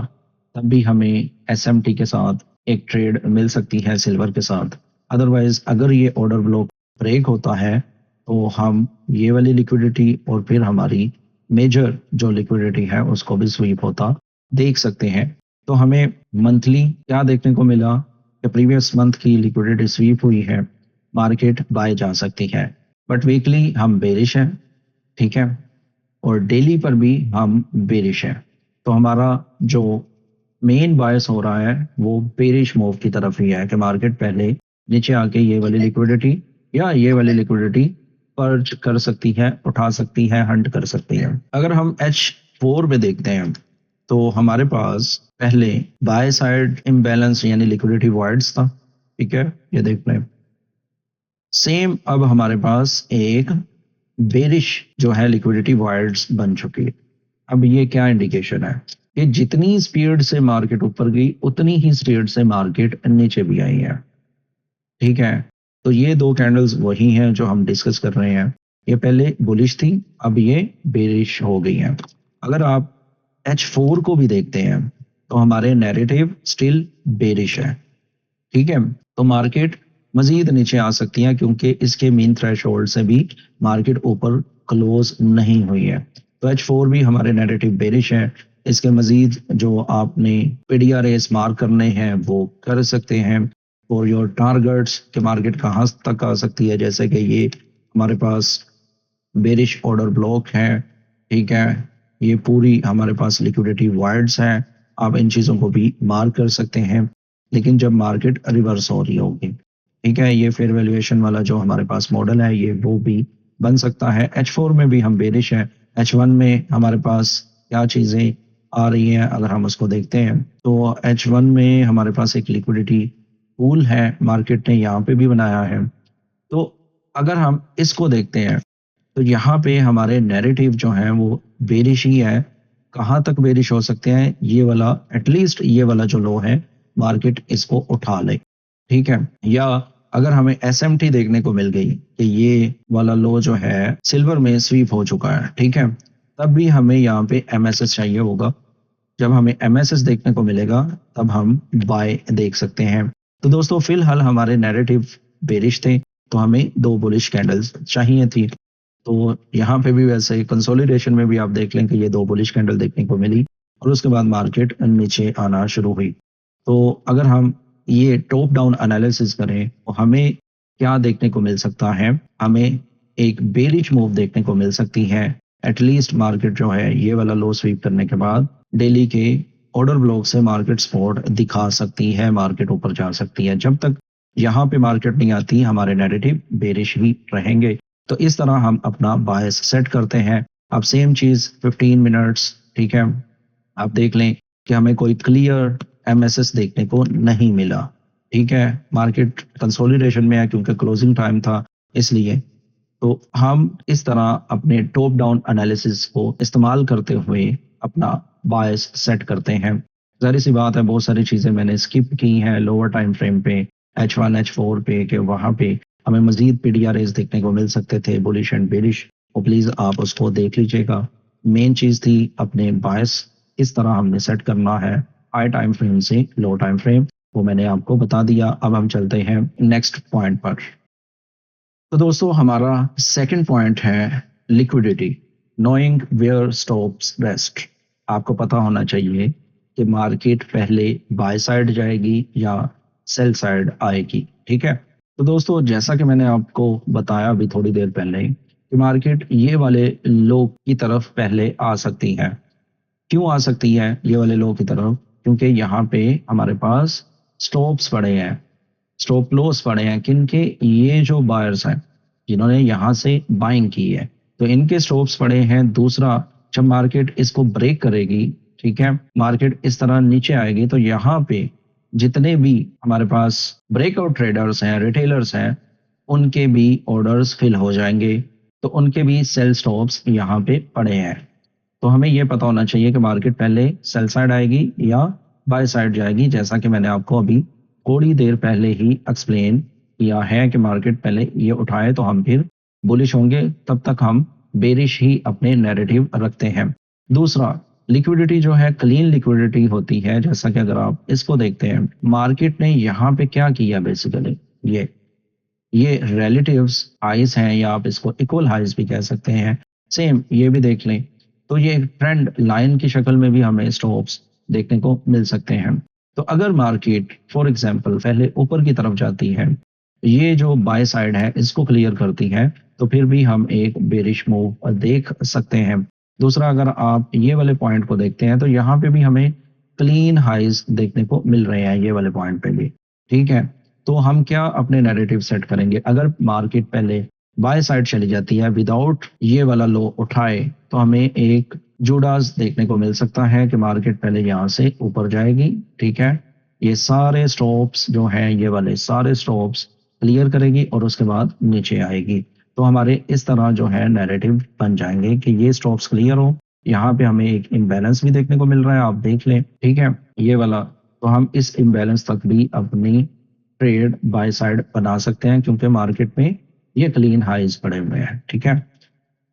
तब भी हमें एसएमटी के साथ एक ट्रेड मिल सकती है सिल्वर के साथ। अदरवाइज अगर ये ऑर्डर ब्लॉक ब्रेक होता है तो हम ये वाली लिक्विडिटी और फिर हमारी मेजर जो लिक्विडिटी है उसको भी स्वीप होता देख सकते हैं। तो हमें मंथली क्या देखने को मिला कि प्रीवियस मंथ की लिक्विडिटी स्वीप हुई है, मार्केट बाय जा सकती है। बट वीकली हम बेरिश हैं, ठीक है, और डेली पर भी हम बेरिश हैं। तो हमारा जो मेन बायस हो रहा है वो बेरिश मूव की तरफ ही है कि मार्केट पहले नीचे आके ये वाली लिक्विडिटी या ये वाली लिक्विडिटी पर्च कर सकती है, उठा सकती है, हंट कर सकती है। अगर हम H4 में देखते हैं तो हमारे पास पहले बाय साइड इम्बैलेंस यानी लिक्विडिटी वॉइड्स था, ठीक है, ये देख लें। सेम अब हमारे पास एक बेरिश जो है लिक्विडिटी वॉइड्स बन चुकी है। अब ये क्या इंडिकेशन है कि जितनी स्पीड से मार्केट ऊपर गई उतनी ही स्पीड से मार्केट नीचे भी आई है, ठीक है। तो ये दो कैंडल्स वही हैं जो हम डिस्कस कर रहे हैं। ये पहले बुलिश थी, अब ये बेरिश हो गई हैं। अगर आप H4 को भी देखते हैं तो हमारे नैरेटिव स्टिल बेरिश है, ठीक है। तो मार्केट मजीद नीचे आ सकती है क्योंकि इसके मीन थ्रेशोल्ड से भी मार्केट ऊपर क्लोज नहीं हुई है। तो H4 भी हमारे नैरेटिव बेरिश है। इसके मजीद जो आपने PDRAs मार्क करने हैं वो कर सकते हैं और योर टारगेट्स के मार्केट कहाँ तक आ सकती है, जैसे कि ये हमारे पास बेरिश ऑर्डर ब्लॉक है, ठीक है, ये पूरी हमारे पास लिक्विडिटी वाइड्स है। आप इन चीज़ों को भी मार्क कर सकते हैं, लेकिन जब मार्केट रिवर्स हो रही होगी, ठीक है। ये फेयर वैल्यूएशन वाला जो हमारे पास मॉडल है ये वो भी बन सकता है। H4 में भी हम बेरिश है। H1 में हमारे पास क्या चीज़ें आ रही हैं अगर हम उसको देखते हैं तो H1 में हमारे पास एक लिक्विडिटी पूल है, मार्केट ने यहाँ पे भी बनाया है। तो अगर हम इसको देखते हैं तो यहाँ पे हमारे नैरेटिव जो है वो बेरिश ही है। कहाँ तक बेरिश हो सकते हैं? ये वाला, एटलीस्ट ये वाला जो लो है मार्केट इसको उठा ले, ठीक है। या अगर हमें SMT देखने को मिल गई कि ये वाला लो जो है सिल्वर में स्वीप हो चुका है, ठीक है, तब भी हमें यहाँ पे MSS चाहिए होगा। जब हमें MSS देखने को मिलेगा तब हम बाय देख सकते हैं। तो दोस्तों फिलहाल हमारे नैरेटिव बेरिश थे तो हमें दो बुलिश कैंडल्स चाहिए थी। तो यहाँ पे भी वैसे कंसोलिडेशन में भी आप देख लें कि ये दो बुलिश कैंडल देखने को मिली और उसके बाद मार्केट नीचे आना शुरू हुई। तो अगर हम ये टॉप डाउन एनालिसिस करें तो हमें क्या देखने को मिल सकता है? हमें एक बेरिश मूव देखने को मिल सकती है। एटलीस्ट मार्केट जो है ये वाला लो स्वीप करने के बाद डेली के ऑर्डर ब्लॉक से मार्केट सपोर्ट दिखा सकती है, मार्केट ऊपर जा सकती है। जब तक यहाँ पे मार्केट नहीं आती हमारे नैरेटिव बेरिश ही रहेंगे। तो इस तरह हम अपना बायस सेट करते हैं। अब सेम चीज़ 15 मिनट्स, ठीक है, आप देख लें कि हमें कोई क्लियर MSS देखने को नहीं मिला, ठीक है। मार्केट कंसोलिडेशन में है क्योंकि क्लोजिंग टाइम था इसलिए तो हम इस तरह अपने टॉप डाउन एनालिसिस को इस्तेमाल करते हुए अपना बायस सेट करते हैं। ज़ाहिर सी बात है बहुत सारी चीज़ें मैंने स्किप की हैं लोअर टाइम फ्रेम पे H1 H4 पे कि वहाँ पे हमें मज़ीद पीडीआरएस देखने को मिल सकते थे बुलिश एंड बेरिश, और प्लीज़ आप उसको देख लीजिएगा। मेन चीज़ थी अपने बायस किस तरह हमने सेट करना है हाई टाइम फ्रेम से लो टाइम फ्रेम, वो मैंने आपको बता दिया। अब हम चलते हैं नेक्स्ट पॉइंट पर। तो दोस्तों हमारा सेकंड पॉइंट है liquidity, knowing where stops best. आपको पता होना चाहिए कि मार्केट पहले बाय साइड जाएगी या सेल साइड आएगी। ठीक है, तो दोस्तों जैसा कि मैंने आपको बताया अभी थोड़ी देर पहले कि मार्केट ये वाले लो की तरफ पहले आ सकती है। क्यों आ सकती है ये वाले लो की तरफ? क्योंकि यहाँ पे हमारे पास स्टॉप्स पड़े हैं, स्टॉप लॉस पड़े हैं किनके? ये जो बायर्स हैं जिन्होंने यहाँ से बाइंग की है, तो इनके स्टॉप्स पड़े हैं। दूसरा, जब मार्केट इसको ब्रेक करेगी, ठीक है, मार्केट इस तरह नीचे आएगी, तो यहाँ पे जितने भी हमारे पास ब्रेकआउट ट्रेडर्स हैं, रिटेलर्स हैं, उनके भी ऑर्डर्स फिल हो जाएंगे, तो उनके भी सेल स्टॉप्स यहाँ पे पड़े हैं। तो हमें ये पता होना चाहिए कि मार्केट पहले सेल साइड आएगी या बाय साइड जाएगी, जैसा कि मैंने आपको अभी थोड़ी देर पहले ही एक्सप्लेन किया है कि मार्केट पहले ये उठाए तो हम फिर बुलिश होंगे, तब तक हम बेरिश ही अपने नैरेटिव रखते हैं। दूसरा, लिक्विडिटी जो है क्लीन लिक्विडिटी होती है। जैसा कि अगर आप इसको देखते हैं, मार्केट ने यहाँ पे क्या किया बेसिकली, ये रिलेटिव्स हाइज हैं या आप इसको इक्वल हाइज भी कह सकते हैं। सेम ये भी देख लें तो ये ट्रेंड लाइन की शक्ल में भी हमें स्टॉप्स देखने को मिल सकते हैं। तो अगर मार्केट फॉर एग्जांपल पहले ऊपर की तरफ जाती है, ये जो बाय साइड है इसको क्लियर करती है, तो फिर भी हम एक बेरिश मूव देख सकते हैं। दूसरा, अगर आप ये वाले पॉइंट को देखते हैं तो यहाँ पे भी हमें क्लीन हाइज देखने को मिल रहे हैं, ये वाले पॉइंट पे भी। ठीक है, तो हम क्या अपने नैरेटिव सेट करेंगे? अगर मार्केट पहले बाय साइड चली जाती है विदाउट ये वाला लो उठाए, तो हमें एक जुडास देखने को मिल सकता है कि मार्केट पहले यहाँ से ऊपर जाएगी। ठीक है, ये सारे स्टॉप्स जो हैं, ये वाले सारे स्टॉप्स क्लियर करेगी और उसके बाद नीचे आएगी। तो हमारे इस तरह जो है नैरेटिव बन जाएंगे कि ये स्टॉप्स क्लियर हो। यहाँ पे हमें एक इम्बैलेंस भी देखने को मिल रहा है, आप देख लें। ठीक है, ये वाला, तो हम इस इम्बैलेंस तक भी अपनी ट्रेड बाय साइड बना सकते हैं क्योंकि मार्केट में ये क्लीन हाइज पड़े हुए हैं। ठीक है,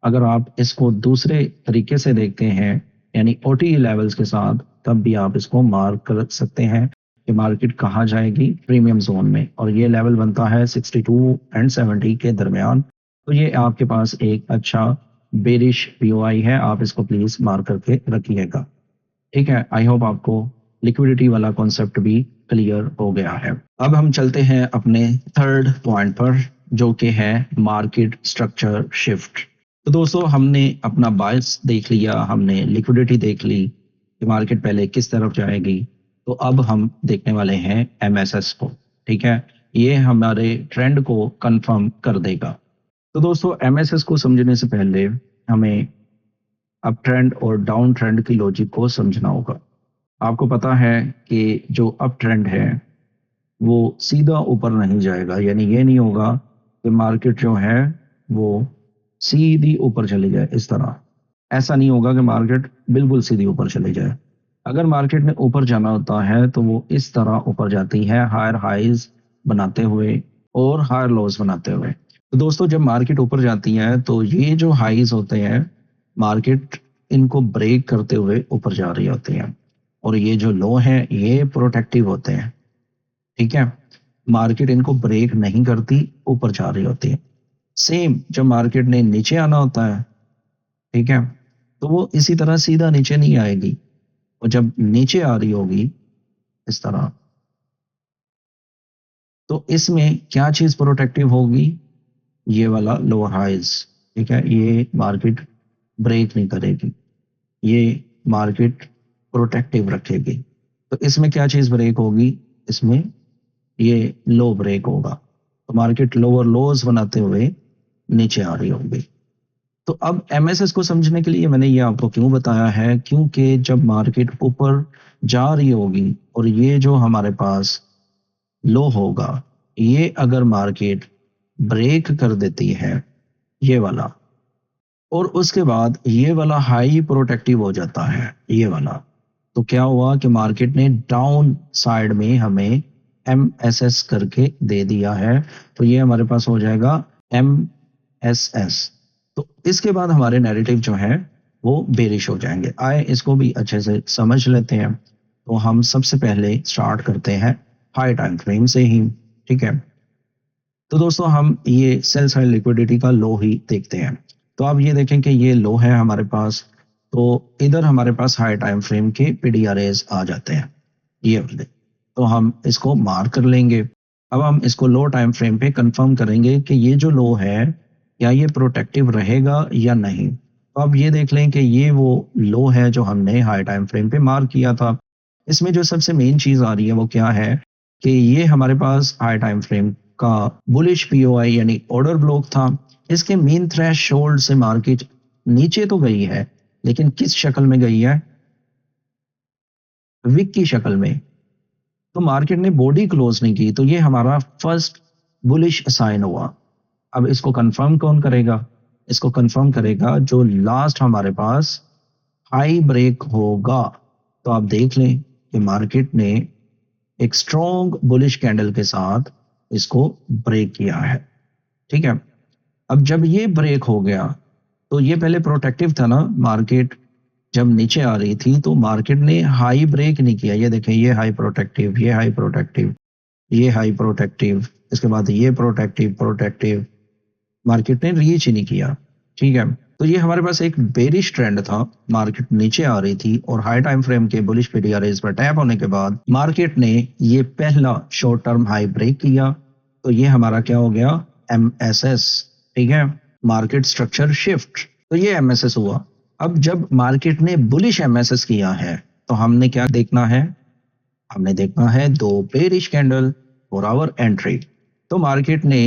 अगर आप इसको दूसरे तरीके से देखते हैं यानी ओटी लेवल्स के साथ, तब भी आप इसको मार्क कर सकते हैं कि मार्केट कहाँ जाएगी प्रीमियम जोन में, और ये लेवल बनता है 62 एंड 70 के दरमियान। तो ये आपके पास एक अच्छा बेरिश पीओआई है, आप इसको प्लीज मार्क करके रखिएगा। ठीक है, आई होप आपको लिक्विडिटी वाला कॉन्सेप्ट भी क्लियर हो गया है। अब हम चलते हैं अपने थर्ड पॉइंट पर, जो कि है मार्केट स्ट्रक्चर शिफ्ट। तो दोस्तों हमने अपना बायस देख लिया, हमने लिक्विडिटी देख ली कि मार्केट पहले किस तरफ जाएगी। तो अब हम देखने वाले हैं एमएसएस को। ठीक है, ये हमारे ट्रेंड को कंफर्म कर देगा। तो दोस्तों एमएसएस को समझने से पहले हमें अप ट्रेंड और डाउन ट्रेंड की लॉजिक को समझना होगा। आपको पता है कि जो अप ट्रेंड है वो सीधा ऊपर नहीं जाएगा, यानी ये नहीं होगा कि मार्केट जो है वो सीधी ऊपर चली जाए इस तरह। ऐसा नहीं होगा कि मार्केट बिल्कुल सीधी ऊपर चली जाए। अगर मार्केट ने ऊपर जाना होता है तो वो इस तरह ऊपर जाती है, हायर हाइज बनाते हुए और हायर लोज बनाते हुए। तो दोस्तों जब मार्केट ऊपर जाती है तो ये जो हाइज होते हैं, मार्केट इनको ब्रेक करते हुए ऊपर जा रही होती है, और ये जो लो है ये प्रोटेक्टिव होते हैं। ठीक है, मार्केट इनको ब्रेक नहीं करती, ऊपर जा रही होती है। सेम जब मार्केट ने नीचे आना होता है, ठीक है, तो वो इसी तरह सीधा नीचे नहीं आएगी, और जब नीचे आ रही होगी इस तरह, तो इसमें क्या चीज प्रोटेक्टिव होगी? ये वाला लोअर हाइज। ठीक है, ये मार्केट ब्रेक नहीं करेगी, ये मार्केट प्रोटेक्टिव रखेगी। तो इसमें क्या चीज ब्रेक होगी? इसमें ये लो ब्रेक होगा, तो मार्केट लोअर लोज बनाते हुए नीचे आ रही होगी। तो अब एमएसएस को समझने के लिए मैंने ये आपको क्यों बताया है, क्योंकि जब मार्केट ऊपर जा रही होगी और ये जो हमारे पास लो होगा, ये अगर मार्केट ब्रेक कर देती है ये वाला, और उसके बाद ये वाला हाई प्रोटेक्टिव हो जाता है ये वाला, तो क्या हुआ कि मार्केट ने डाउन साइड में हमें MSS करके दे दिया है। तो ये हमारे पास हो जाएगा MSS। तो इसके बाद हमारे नैरेटिव जो है वो बेरिश हो जाएंगे। आए इसको भी अच्छे से समझ लेते हैं। तो हम सबसे पहले स्टार्ट करते हैं हाई टाइम फ्रेम से ही, ठीक है। तो दोस्तों हम ये सेल साइड लिक्विडिटी का लो ही देखते हैं। तो आप ये देखें कि ये लो है हमारे पास, तो इधर हमारे पास हाई टाइम फ्रेम के PDRAs आ जाते हैं ये वाले, तो हम इसको मार्क कर लेंगे। अब हम इसको लो टाइम फ्रेम पे कंफर्म करेंगे कि ये जो लो है क्या ये प्रोटेक्टिव रहेगा या नहीं। तो आप ये देख लें कि ये वो लो है जो हमने हाई टाइम फ्रेम पे मार्क किया था। इसमें जो सबसे मेन चीज आ रही है वो क्या है कि ये हमारे पास हाई टाइम फ्रेम का बुलिश POI यानी ऑर्डर ब्लॉक था। इसके मेन थ्रेशोल्ड से मार्केट नीचे तो गई है, लेकिन किस शक्ल में गई है? विक की शक्ल में। तो मार्केट ने बॉडी क्लोज नहीं की, तो ये हमारा फर्स्ट बुलिश साइन हुआ। अब इसको कंफर्म कौन करेगा? इसको कंफर्म करेगा जो लास्ट हमारे पास हाई ब्रेक होगा। तो आप देख लें कि मार्केट ने एक स्ट्रॉन्ग बुलिश कैंडल के साथ इसको ब्रेक किया है, ठीक है। अब जब ये ब्रेक हो गया तो ये पहले प्रोटेक्टिव था ना, मार्केट जब नीचे आ रही थी तो मार्केट ने हाई ब्रेक नहीं किया। ये देखें, ये हाई प्रोटेक्टिव, ये हाई प्रोटेक्टिव, ये हाई प्रोटेक्टिव, इसके बाद ये प्रोटेक्टिव प्रोटेक्टिव, मार्केट ने रीच ही नहीं किया, ठीक है। तो ये हमारे पास एक बेरिश ट्रेंड था, मार्केट नीचे आ रही थी और हाई टाइम फ्रेम के बुलिश PDRAs पर टैप होने के बाद मार्केट ने ये पहला शॉर्ट टर्म हाई ब्रेक किया। तो ये हमारा क्या हो गया? MSS, ठीक है, मार्केट स्ट्रक्चर शिफ्ट। तो ये MSS हुआ। अब जब मार्केट ने बुलिश MSS किया है तो हमने क्या देखना है? हमने देखना है दो bearish candle for our entry. तो मार्केट ने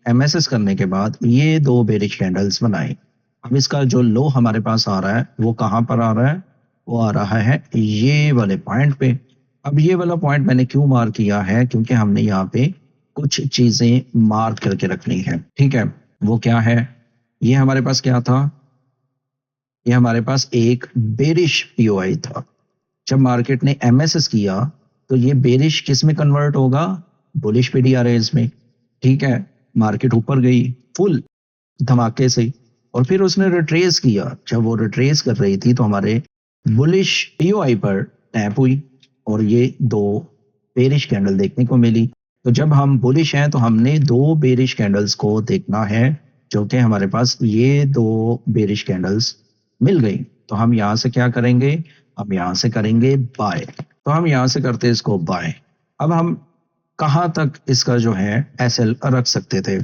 MSS करने के बाद ये दो बेरिश कैंडल्स बनाई। अब इसका जो लो हमारे पास आ रहा है वो कहाँ पर आ रहा है? वो आ रहा है ये वाले पॉइंट पे। अब ये वाला पॉइंट मैंने क्यों मार्क किया है? क्योंकि हमने यहाँ पे कुछ चीजें मार्क करके रखनी है, ठीक है। वो क्या है? ये हमारे पास क्या था? ये हमारे पास एक बेरिश POI था। जब मार्केट ने MSS किया तो ये बेरिश किस में कन्वर्ट होगा? बुलिश PDRAs में, ठीक है। मार्केट ऊपर गई फुल धमाके से और फिर उसने रिट्रेस किया। जब वो रिट्रेस कर रही थी तो हमारे बुलिश POI पर टैप हुई और ये दो बेरिश कैंडल देखने को मिली। तो जब हम बुलिश हैं तो हमने दो बेरिश कैंडल्स को देखना है, जो कि हमारे पास ये दो बेरिश कैंडल्स मिल गई। तो हम यहाँ से क्या करेंगे? हम यहाँ से करेंगे बाय। तो हम यहाँ से करते हैं इसको बाय। अब हम कहाँ तक इसका जो है SL रख सकते थे?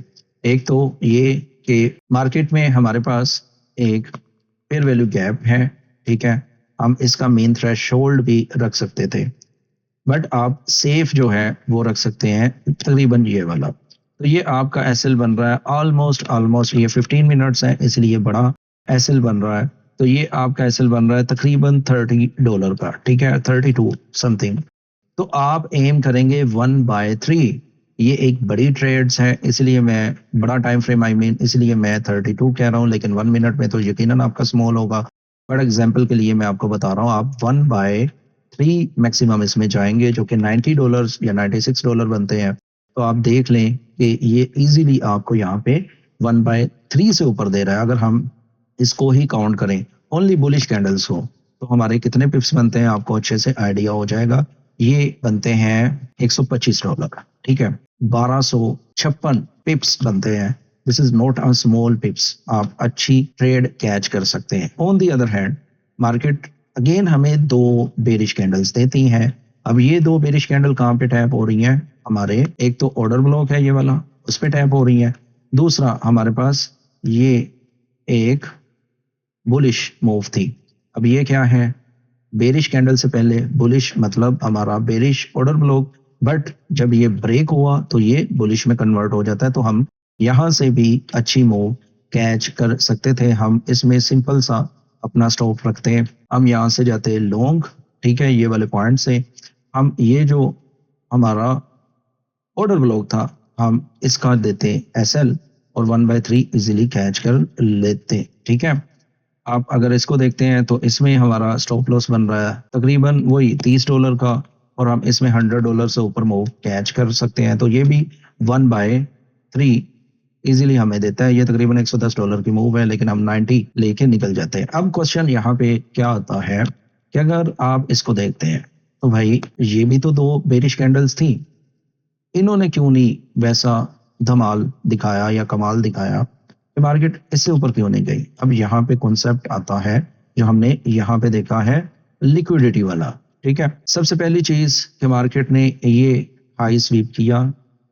एक तो ये कि मार्केट में हमारे पास एक फेयर वैल्यू गैप है, ठीक है। हम इसका मेन थ्रेशोल्ड भी रख सकते थे, बट आप सेफ जो है वो रख सकते हैं तकरीबन ये वाला। तो ये आपका SL बन रहा है ऑलमोस्ट ये 15 मिनट्स है, इसलिए बड़ा SL बन रहा है। तो ये आपका SL बन रहा है तकरीबन $30 का, ठीक है, 32 समथिंग। तो आप एम करेंगे 1/3। ये एक बड़ी ट्रेड्स है, इसलिए मैं बड़ा टाइम फ्रेम इसलिए मैं 32 कह रहा हूँ, लेकिन 1 मिनट में तो यकीनन आपका स्मॉल होगा। बट एग्जांपल के लिए मैं आपको बता रहा हूँ, आप 1/3 मैक्सिमम इसमें जाएंगे, जो कि $90 या $96 बनते हैं। तो आप देख लें कि ये इजीली आपको यहाँ पे 1/3 से ऊपर दे रहा है। अगर हम इसको ही काउंट करें ओनली बुलिश कैंडल्स को, तो हमारे कितने पिप्स बनते हैं आपको अच्छे से आइडिया हो जाएगा। ये बनते हैं $125, ठीक है, 1256 पिप्स बनते हैं। This is not a small पिप्स, आप अच्छी ट्रेड कैच कर सकते हैं। On the other hand market again हमें दो बेरिश कैंडल्स देती हैं। अब ये दो बेरिश कैंडल कहाँ पे टैप हो रही हैं? हमारे एक तो ऑर्डर ब्लॉक है ये वाला, उस पे टैप हो रही है। दूसरा हमारे पास ये एक बुलिश मूव थी। अब ये क्या है? बेरिश कैंडल से पहले बुलिश, मतलब हमारा बेरिश ऑर्डर ब्लॉक, बट जब ये ब्रेक हुआ तो ये बुलिश में कन्वर्ट हो जाता है। तो हम यहाँ से भी अच्छी मूव कैच कर सकते थे। हम इसमें सिंपल सा अपना स्टॉप रखते हैं, हम यहाँ से जाते हैं लॉन्ग, ठीक है, ये वाले पॉइंट से हम ये जो हमारा ऑर्डर ब्लॉक था हम इसका देते SL और 1/3 इजीली कैच कर लेते। ठीक है, आप अगर इसको देखते हैं तो इसमें हमारा स्टॉप लॉस बन रहा है तकरीबन वही $30 का, और हम इसमें $100 से ऊपर मूव कैच कर सकते हैं, तो ये भी 1/3 इजीली हमें देता है। ये तकरीबन $110 की मूव है, लेकिन हम 90 लेके निकल जाते हैं। अब क्वेश्चन यहाँ पे क्या आता है कि अगर आप इसको देखते हैं तो भाई ये भी तो 2 बेरिश कैंडल्स थी, इन्होंने क्यों नहीं वैसा धमाल दिखाया या कमाल दिखाया कि मार्केट इससे ऊपर क्यों नहीं गई। अब यहाँ पे कॉन्सेप्ट आता है जो हमने यहाँ पे देखा है, लिक्विडिटी वाला। ठीक है, सबसे पहली चीज कि मार्केट ने ये हाई स्वीप किया,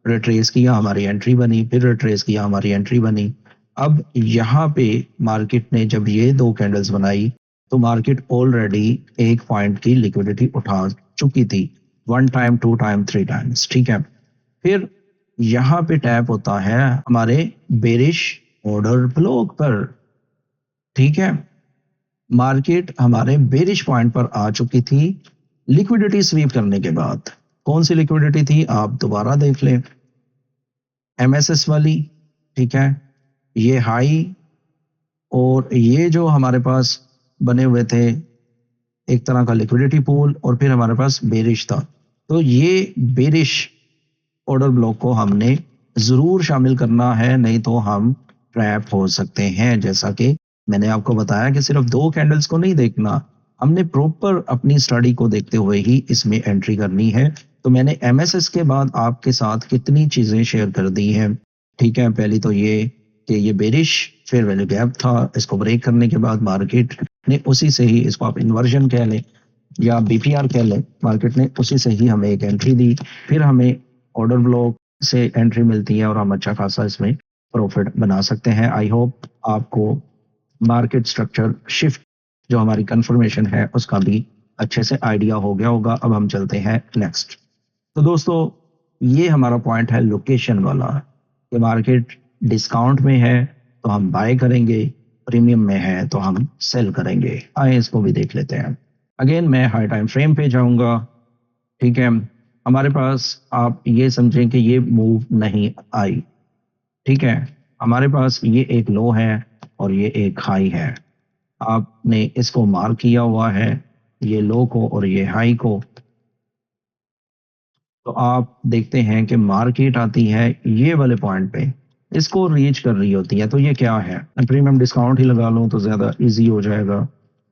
रिट्रेस किया, हमारी एंट्री बनी, फिर रिट्रेस किया, हमारी एंट्री बनी। अब यहाँ पे मार्केट ने जब ये 2 कैंडल्स बनाई तो मार्केट ऑलरेडी 1 पॉइंट की लिक्विडिटी उठा चुकी थी, 1 टाइम, 2 टाइम, 3 टाइम्स। ठीक है, फिर यहाँ पे टैप होता है हमारे बेरिश ऑर्डर ब्लॉक पर। ठीक है, मार्केट हमारे बेरिश पॉइंट पर आ चुकी थी लिक्विडिटी स्वीप करने के बाद। कौन सी लिक्विडिटी थी आप दोबारा देख लें, MSS वाली। ठीक है, ये हाई और ये जो हमारे पास बने हुए थे एक तरह का लिक्विडिटी पूल, और फिर हमारे पास बेरिश था। तो ये बेरिश ऑर्डर ब्लॉक को हमने जरूर शामिल करना है, नहीं तो हम ट्रैप हो सकते हैं। जैसा कि मैंने आपको बताया कि सिर्फ 2 कैंडल्स को नहीं देखना, हमने प्रॉपर अपनी स्टडी को देखते हुए ही इसमें एंट्री करनी है। तो मैंने MSS के बाद आपके साथ कितनी चीजें शेयर कर दी हैं। ठीक है, पहली तो ये कि ये बेरिश फेयर वैल्यू गैप था, इसको ब्रेक करने के बाद मार्केट ने उसी से ही, इसको आप इन्वर्जन कह लें या BPR कह लें, मार्केट ने उसी से ही हमें एक एंट्री दी, फिर हमें ऑर्डर ब्लॉक से एंट्री मिलती है और हम अच्छा खासा इसमें प्रॉफिट बना सकते हैं। आई होप आपको मार्केट स्ट्रक्चर शिफ्ट जो हमारी कंफर्मेशन है उसका भी अच्छे से आइडिया हो गया होगा। अब हम चलते हैं नेक्स्ट। तो दोस्तों ये हमारा पॉइंट है लोकेशन वाला, कि मार्केट डिस्काउंट में है तो हम बाय करेंगे, प्रीमियम में है तो हम सेल करेंगे। आए इसको भी देख लेते हैं। अगेन मैं हाई टाइम फ्रेम पे जाऊंगा। ठीक है, हमारे पास आप ये समझें कि ये मूव नहीं आई। ठीक है, हमारे पास ये एक लो है और ये एक हाई है, आपने इसको मार्क किया हुआ है, ये लो को और ये हाई को। तो आप देखते हैं कि मार्केट आती है ये वाले पॉइंट पे, इसको रीच कर रही होती है। तो ये क्या है, प्रीमियम डिस्काउंट ही लगा लूं तो ज्यादा इजी हो जाएगा,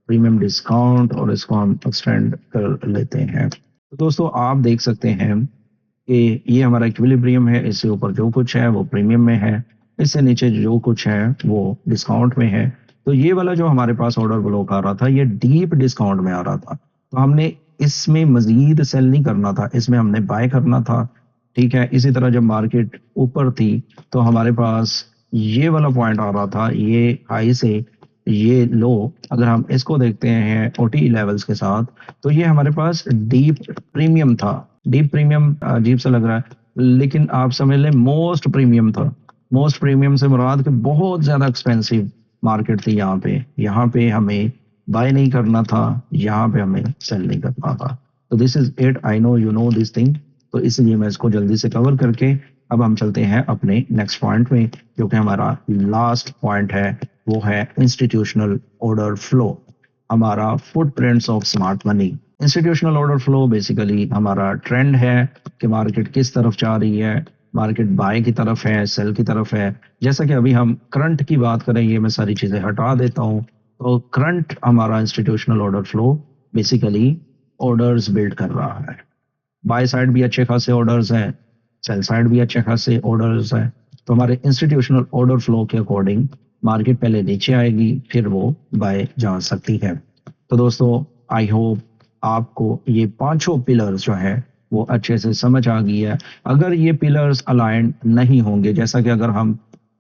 प्रीमियम डिस्काउंट, और इसको हम एक्सटेंड कर लेते हैं। तो दोस्तों आप देख सकते हैं कि ये हमारा इक्विलिब्रियम है, इससे ऊपर जो कुछ है वो प्रीमियम में है, इससे नीचे जो कुछ है वो डिस्काउंट में है। तो ये वाला जो हमारे पास ऑर्डर ब्लॉक आ रहा था ये डीप डिस्काउंट में आ रहा था, तो हमने इसमें मजीद सेल नहीं करना था, इसमें हमने बाय करना था। ठीक है, इसी तरह जब मार्केट ऊपर थी तो हमारे पास ये वाला पॉइंट आ रहा था, ये हाई से ये लो, अगर हम इसको देखते हैं OTE लेवल्स के साथ, तो ये हमारे पास डीप प्रीमियम था। डीप प्रीमियम अजीब सा लग रहा है, लेकिन आप समझ लें मोस्ट प्रीमियम था। मोस्ट प्रीमियम से मुराद कि बहुत ज्यादा एक्सपेंसिव मार्केट थी। यहाँ पे हमें बाय नहीं करना था, यहाँ पे हमें सेल नहीं करना था। तो this is it, I know you know this thing, तो इसलिए मैं इसको जल्दी से कवर करके अब हम चलते हैं अपने नेक्स्ट पॉइंट में, जो कि हमारा लास्ट पॉइंट है, वो है इंस्टीट्यूशनल ऑर्डर फ्लो, हमारा footprints of smart money. Institutional order flow basically हमारा ट्रेंड है कि मार्केट किस तरफ जा रही है, मार्केट बाय की तरफ है, सेल की तरफ है। जैसा कि अभी हम करंट की बात करें, ये मैं सारी चीजें हटा देता हूं। तो करंट हमारा institutional order flow basically orders build कर रहा है, बाय साइड भी अच्छे खासे ऑर्डर्स हैं, सेल साइड भी अच्छे खासे ऑर्डर्स हैं। तो हमारे इंस्टीट्यूशनल ऑर्डर फ्लो के अकॉर्डिंग मार्केट पहले नीचे आएगी, फिर वो बाय जा सकती है। तो दोस्तों आई होप आपको ये पांचों पिलर्स जो है वो अच्छे से समझ आ गई है। अगर ये पिलर्स अलाइन नहीं होंगे, जैसा कि अगर हम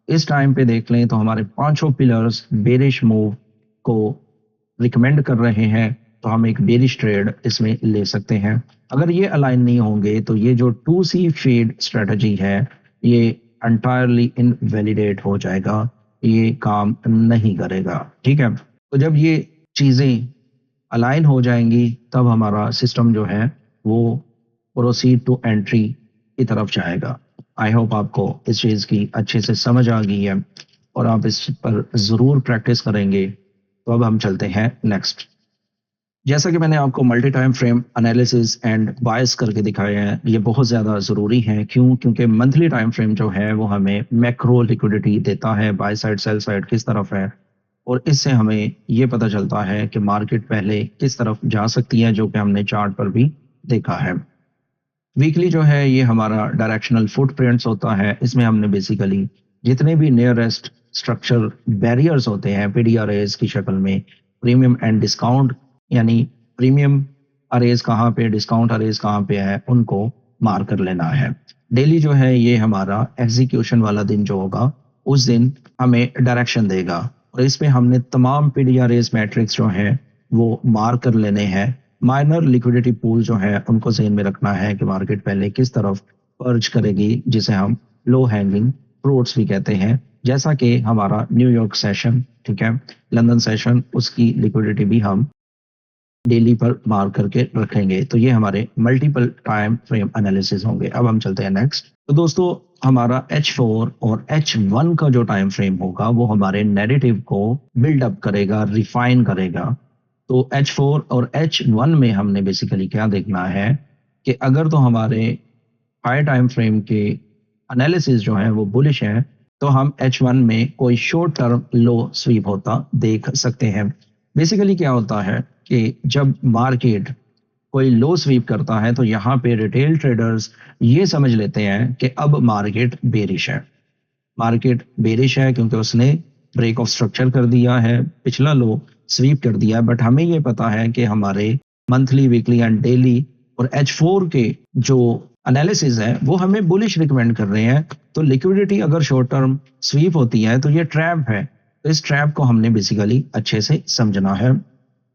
इस टाइम पे देख लें तो हमारे पांचों पिलर्स बेरिश मूव को रिकमेंड कर रहे हैं, तो हम एक बेरिश ट्रेड इसमें ले सकते हैं। अगर ये अलाइन नहीं होंगे तो ये जो 2C फेड स्ट्रेटजी है ये एंटायरली इनवैलिडेट हो जाएगा, ये काम नहीं करेगा। ठीक है, तो जब ये चीजें अलाइन हो जाएंगी तब हमारा सिस्टम जो है वो प्रोसीड टू एंट्री की तरफ जाएगा। आई होप आपको इस चीज़ की अच्छे से समझ आ गई है और आप इस पर ज़रूर प्रैक्टिस करेंगे। तो अब हम चलते हैं नेक्स्ट। जैसा कि मैंने आपको multi time frame analysis and बायस करके दिखाया है, ये बहुत ज़्यादा ज़रूरी है। क्यों? क्योंकि मंथली टाइम फ्रेम जो है वो हमें मैक्रो लिक्विडिटी देता है, बाय साइड सेल साइड किस तरफ है, और इससे हमें ये पता चलता है कि मार्केट पहले किस तरफ जा सकती है, जो कि हमने चार्ट पर भी देखा है। वीकली जो है ये हमारा डायरेक्शनल फुटप्रिंट्स होता है। इसमें हमने बेसिकली जितने भी नियरेस्ट स्ट्रक्चर बैरियर्स होते हैं पीडीआरएस की शक्ल में, प्रीमियम एंड डिस्काउंट, यानी प्रीमियम अरेज कहाँ पे, डिस्काउंट अरेज कहाँ पे है, उनको मार्क कर लेना है। डेली जो है ये हमारा एग्जीक्यूशन वाला दिन जो होगा, उस दिन हमें डायरेक्शन देगा, और इसमें हमने तमाम पीडीआरएस मैट्रिक्स जो है वो मार्क कर लेने हैं। माइनर लिक्विडिटी पूल जो है उनको ज़हन में रखना है कि मार्केट पहले किस तरफ पर्ज करेगी, जिसे हम लो हैंगिंग फ्रूट्स भी कहते हैं। जैसा कि हमारा न्यूयॉर्क सेशन, ठीक है, लंदन सेशन, उसकी लिक्विडिटी भी हम डेली पर मार्क करके रखेंगे। तो ये हमारे मल्टीपल टाइम फ्रेम एनालिसिस होंगे। अब हम चलते हैं नेक्स्ट। तो दोस्तों, हमारा H4 और H1 का जो टाइम फ्रेम होगा वो हमारे नैरेटिव को बिल्डअप करेगा, रिफाइन करेगा। तो H4 और H1 में हमने बेसिकली क्या देखना है कि अगर तो हमारे हाई टाइम फ्रेम के एनालिसिस जो है वो बुलिश है, तो हम H1 में कोई शॉर्ट टर्म लो स्वीप होता देख सकते हैं। बेसिकली क्या होता है कि जब मार्केट कोई लो स्वीप करता है तो यहाँ पे रिटेल ट्रेडर्स ये समझ लेते हैं कि अब मार्केट बेरिश है। मार्केट बेरिश है क्योंकि उसने ब्रेक ऑफ स्ट्रक्चर कर दिया है, पिछला लो स्वीप कर दिया है। बट हमें ये पता है कि हमारे मंथली, वीकली एंड डेली और H4 के जो एनालिसिस है वो हमें बुलिश रिकमेंड कर रहे हैं। तो लिक्विडिटी अगर शॉर्ट टर्म स्वीप होती है तो ये ट्रैप है। तो इस ट्रैप को हमने बेसिकली अच्छे से समझना है,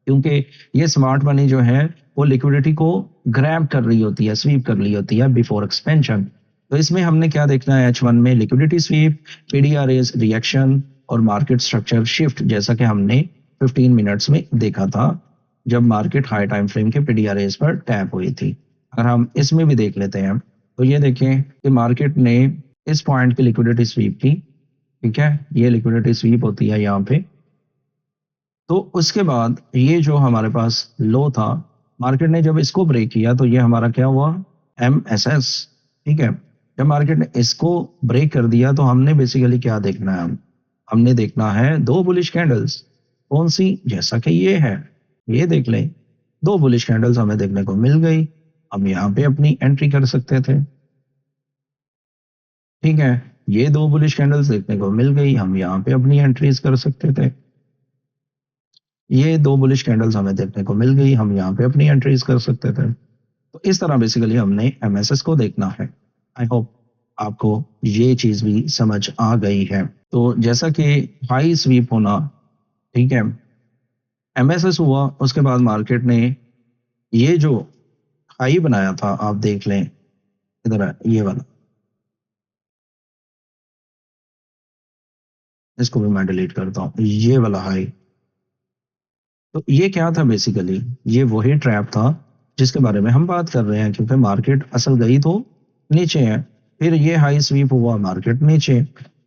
क्योंकि ये स्मार्ट मनी जो है वो लिक्विडिटी को ग्रैब कर रही होती है, स्वीप कर रही होती है बिफोर एक्सपेंशन। तो इसमें हमने क्या देखना है, H1 में लिक्विडिटी स्वीप, पीडीआरएस रिएक्शन और मार्केट स्ट्रक्चर शिफ्ट, जैसा कि हमने 15 मिनट्स में देखा था जब मार्केट हाई टाइम फ्रेम के पीडीआरएस पर टैप हुई थी। अगर हम इसमें भी देख लेते हैं तो ये देखें कि मार्केट ने इस पॉइंट की लिक्विडिटी स्वीप की, ठीक है, ये लिक्विडिटी स्वीप होती है यहाँ पे। तो उसके बाद ये जो हमारे पास लो था, मार्केट ने जब इसको ब्रेक किया तो ये हमारा क्या हुआ, MSS, ठीक है। जब मार्केट ने इसको ब्रेक कर दिया तो हमने बेसिकली क्या देखना है, हमने देखना है दो बुलिश कैंडल्स। कौन सी? जैसा कि ये है, ये देख लें, दो बुलिश कैंडल्स हमें देखने को मिल गई। हम यहाँ पे अपनी एंट्री कर सकते थे, ठीक है। ये दो बुलिश कैंडल्स देखने को मिल गई, हम यहाँ पे अपनी एंट्रीज कर सकते थे। ये दो बुलिश कैंडल्स हमें देखने को मिल गई, हम यहाँ पे अपनी एंट्रीज कर सकते थे। तो इस तरह बेसिकली हमने MSS को देखना है। आई होप आपको ये चीज भी समझ आ गई है। तो जैसा कि हाई स्वीप होना, ठीक है, MSS हुआ, उसके बाद मार्केट ने ये जो हाई बनाया था, आप देख लें, इधर है ये वाला, इसको भी मैं डिलीट करता हूँ, ये वाला हाई। तो ये क्या था, बेसिकली ये वही ट्रैप था जिसके बारे में हम बात कर रहे हैं, क्योंकि मार्केट असल गई तो नीचे है, फिर ये हाई स्वीप हुआ, मार्केट नीचे,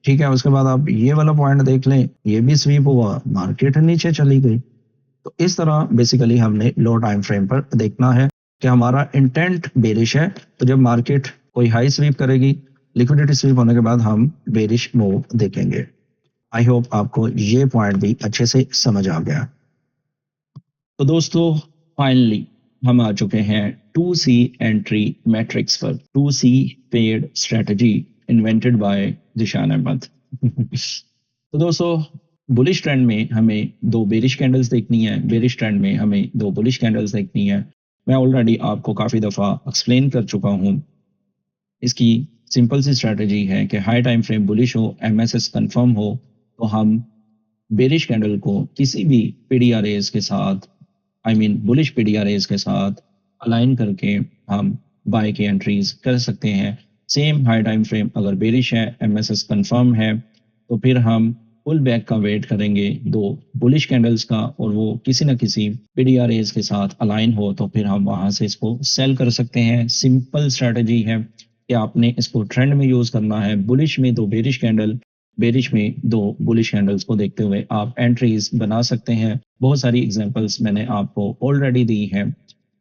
ठीक है। उसके बाद आप ये वाला पॉइंट देख लें, ये भी स्वीप हुआ, मार्केट नीचे चली गई। तो इस तरह बेसिकली हमने लो टाइम फ्रेम पर देखना है कि हमारा इंटेंट बेरिश है। तो जब मार्केट कोई हाई स्वीप करेगी, लिक्विडिटी स्वीप होने के बाद हम बेरिश मूव देखेंगे। आई होप आपको ये पॉइंट भी अच्छे से समझ आ गया। तो दोस्तों, फाइनली हम आ चुके हैं 2C एंट्री मैट्रिक्स पर। 2C paid strategy invented by Zeeshan Ahmad. तो दोस्तों, बुलिश ट्रेंड में हमें दो बेरिश कैंडल्स देखनी है, बेरिश ट्रेंड में हमें दो बुलिश कैंडल्स देखनी है। मैं ऑलरेडी आपको काफ़ी दफ़ा एक्सप्लेन कर चुका हूँ। इसकी सिंपल सी स्ट्रेटजी है कि हाई टाइम फ्रेम बुलिश हो, MSS कंफर्म हो, तो हम बेरिश कैंडल को किसी भी पीडीआरएस के साथ, आई मीन बुलिश पीडीआरएस के साथ अलाइन करके हम बाय की एंट्रीज कर सकते हैं। सेम हाई टाइम फ्रेम अगर बेरिश है, MSS कंफर्म है, तो फिर हम पुल बैक का वेट करेंगे दो बुलिश कैंडल्स का, और वो किसी ना किसी पीडीआरएस के साथ अलाइन हो तो फिर हम वहां से इसको सेल कर सकते हैं। सिंपल स्ट्रेटजी है। कि आपने इसको ट्रेंड में यूज़ करना है। बुलिश में 2 बेरिश कैंडल, बेरिश में 2 बुलिश कैंडल्स को देखते हुए आप एंट्रीज बना सकते हैं। बहुत सारी एग्जांपल्स मैंने आपको ऑलरेडी दी हैं।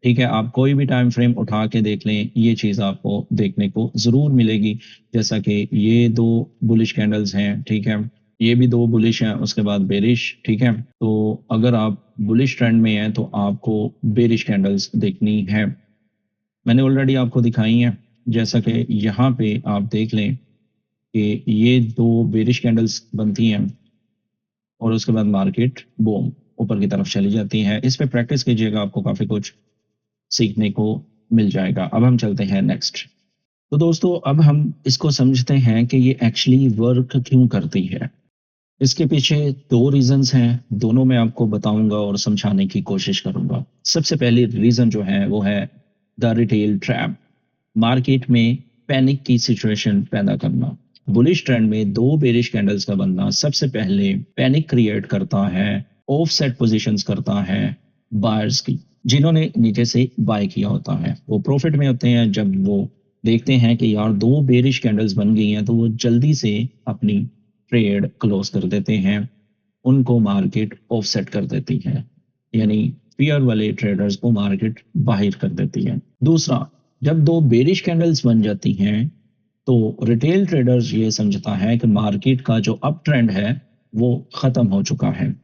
ठीक है, आप कोई भी टाइम फ्रेम उठा के देख लें, ये चीज़ आपको देखने को ज़रूर मिलेगी। जैसा कि ये 2 बुलिश कैंडल्स हैं, ठीक है? ये भी 2 बुलिश हैं, उसके बाद बेरिश, ठीक है? तो अगर आप बुलिश ट्रेंड में हैं, तो आपको बेरिश कैंडल्स देखनी है। मैंने ऑलरेडी आपको दिखाई हैं, जैसा कि यहाँ पे आप देख लें कि ये 2 बेरिश कैंडल्स बनती हैं और उसके बाद मार्केट बूम ऊपर की तरफ चली जाती है। इस पे प्रैक्टिस कीजिएगा, आपको काफ़ी कुछ सीखने को मिल जाएगा। अब हम चलते हैं नेक्स्ट। तो दोस्तों अब हम इसको समझते हैं कि ये एक्चुअली वर्क क्यों करती है। इसके पीछे 2 रीज़न्स हैं, दोनों मैं आपको बताऊँगा और समझाने की कोशिश करूँगा। सबसे पहली रीज़न जो है वो है द रिटेल ट्रैप, मार्केट में पैनिक की सिचुएशन पैदा करना। बुलिश ट्रेंड में 2 बेरिश कैंडल्स का बनना सबसे पहले पैनिक क्रिएट करता है, ऑफसेट पोज़ीशंस करता है बायर्स की, जिन्होंने नीचे से बाय किया होता है। वो प्रॉफिट में होते हैं जब वो देखते हैं कि यार 2 बेरिश कैंडल्स बन गई हैं, तो वो जल्दी से अपनी ट्रेड क्लोज कर देते हैं। उनको मार्केट ऑफसेट कर देती है, यानी फियर वाले ट्रेडर्स को मार्केट बाहर कर देती है। दूसरा, जब 2 बेरिश कैंडल्स बन जाती हैं, तो रिटेल ट्रेडर्स ये समझता है कि मार्केट का जो अप ट्रेंड है वो खत्म हो चुका है,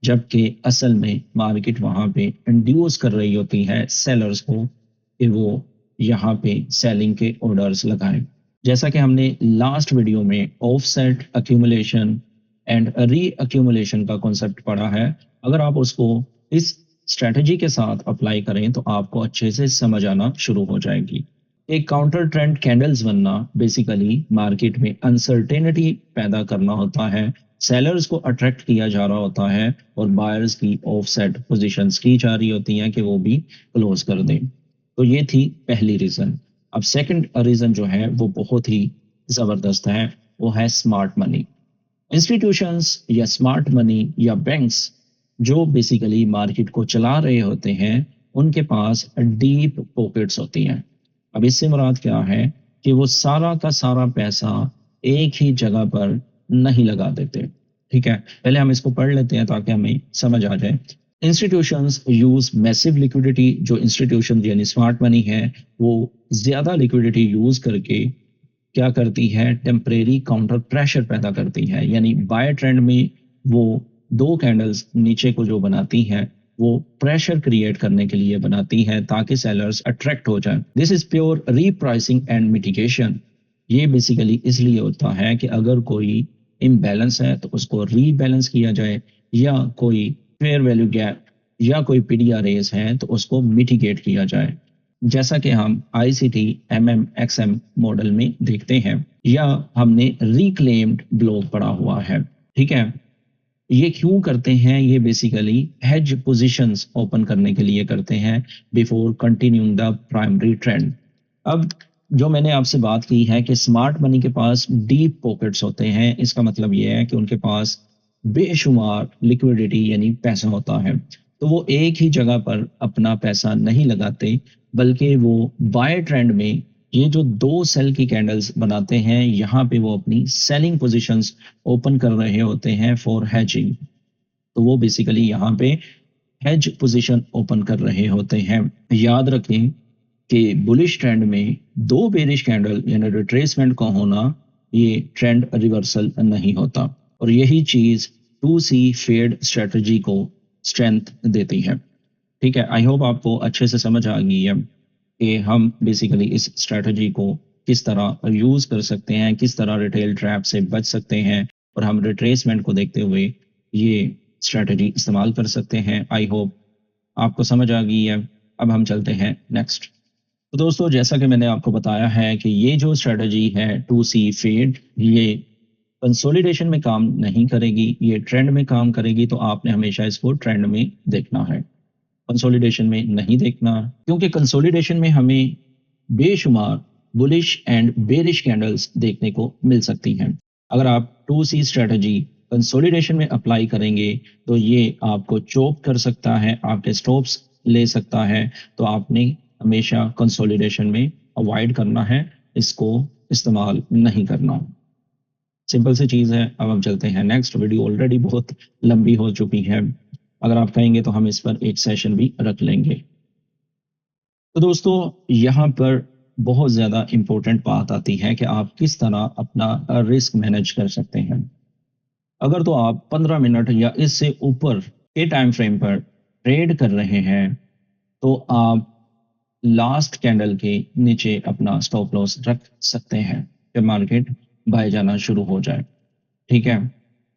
जबकि असल में मार्केट वहां पे इंड्यूस कर रही होती है सेलर्स को कि वो यहाँ पे सेलिंग के ऑर्डर्स लगाएं। जैसा कि हमने लास्ट वीडियो में offset accumulation and re accumulation का कॉन्सेप्ट पढ़ा है, अगर आप उसको इस स्ट्रेटजी के साथ अप्लाई करें तो आपको अच्छे से समझ आना शुरू हो जाएगी। एक काउंटर ट्रेंड कैंडल्स बनना बेसिकली मार्केट में अनसर्टेनिटी पैदा करना होता है, सेलर्स को अट्रैक्ट किया जा रहा होता है और बायर्स की ऑफसेट पोजीशंस की जा रही होती हैं कि वो भी क्लोज कर दें। तो ये थी पहली रीजन। अब सेकंड रीजन जो है वो बहुत ही जबरदस्त है, वो है स्मार्ट मनी। इंस्टीट्यूशंस या स्मार्ट मनी या बैंक्स जो बेसिकली मार्केट को चला रहे होते हैं, उनके पास डीप पॉकेट्स होती हैं। अब इससे मुराद क्या है कि वो सारा का सारा पैसा एक ही जगह पर नहीं लगा देते। ठीक है, पहले हम इसको पढ़ लेते हैं ताकि हमें समझ आ जाए। इंस्टीट्यूशंस यूज मैसिव लिक्विडिटी, जो इंस्टीट्यूशन यानी स्मार्ट मनी है, वो ज्यादा लिक्विडिटी यूज करके क्या करती है, टेम्परेरी काउंटर प्रेशर पैदा करती है। यानी बाय ट्रेंड में वो 2 कैंडल्स नीचे को जो बनाती है वो प्रेशर क्रिएट करने के लिए बनाती है ताकि सेलर्स अट्रैक्ट हो जाए। This is pure repricing and mitigation. ये बेसिकली इसलिए होता है कि अगर कोई इम्बैलेंस है तो उसको रीबैलेंस किया जाए, या कोई फेयर वैल्यू गैप या कोई पीडीआर रेस है तो उसको मिटिगेट किया जाए, जैसा कि हम आईसीटी एमएम एक्सएम मॉडल में देखते हैं, या हमने रिक्लेम्ड ब्लॉक पढ़ा हुआ है। ठीक है, ये क्यों करते हैं, ये बेसिकली हेज पोजीशंस ओपन करने के लिए करते हैं before continuing the primary trend. अब जो मैंने आपसे बात की है कि स्मार्ट मनी के पास डीप पॉकेट्स होते हैं, इसका मतलब ये है कि उनके पास बेशुमार लिक्विडिटी यानी पैसा होता है। तो वो एक ही जगह पर अपना पैसा नहीं लगाते, बल्कि वो बाय ट्रेंड में ये जो 2 सेल की कैंडल्स बनाते हैं, यहाँ पे वो अपनी सेलिंग पोजीशंस ओपन कर रहे होते हैं फॉर हेजिंग। तो वो बेसिकली यहाँ पे हेज पोजीशन ओपन कर रहे होते हैं। याद रखें कि बुलिश ट्रेंड में 2 बेरिश कैंडल यानी रिट्रेसमेंट का होना ये ट्रेंड रिवर्सल नहीं होता, और यही चीज 2C फेड स्ट्रेटजी को स्ट्रेंथ देती है। ठीक है, आई होप आपको अच्छे से समझ आ गई है कि हम बेसिकली इस स्ट्रेटजी को किस तरह यूज कर सकते हैं, किस तरह रिटेल ट्रैप से बच सकते हैं, और हम रिट्रेसमेंट को देखते हुए ये स्ट्रेटजी इस्तेमाल कर सकते हैं। आई होप आपको समझ आ गई है। अब हम चलते हैं नेक्स्ट। तो दोस्तों जैसा कि मैंने आपको बताया है कि ये जो स्ट्रेटजी है 2C फेड, ये कंसोलिडेशन में काम नहीं करेगी, ये ट्रेंड में काम करेगी। तो आपने हमेशा इसको ट्रेंड में देखना है, कंसोलिडेशन में नहीं देखना, क्योंकि कंसोलिडेशन में हमें बेशुमार बुलिश एंड बेरिश कैंडल्स देखने को मिल सकती हैं। अगर आप 2C स्ट्रेटजी कंसोलिडेशन में अप्लाई करेंगे तो ये आपको चोक कर सकता है, आपके स्टॉप्स ले सकता है। तो आपने हमेशा कंसोलिडेशन में अवॉइड करना है इसको इस्तेमाल नहीं करना। सिंपल सी चीज़ है। अब हम चलते हैं नेक्स्ट। वीडियो ऑलरेडी बहुत लंबी हो चुकी है। अगर आप कहेंगे तो हम इस पर एक सेशन भी रख लेंगे। तो दोस्तों, यहाँ पर बहुत ज़्यादा इम्पोर्टेंट बात आती है कि आप किस तरह अपना रिस्क मैनेज कर सकते हैं। अगर तो आप 15 मिनट या इससे ऊपर के टाइम फ्रेम पर ट्रेड कर रहे हैं, तो आप लास्ट कैंडल के नीचे अपना स्टॉप लॉस रख सकते हैं जब मार्केट बाय जाना शुरू हो जाए। ठीक है।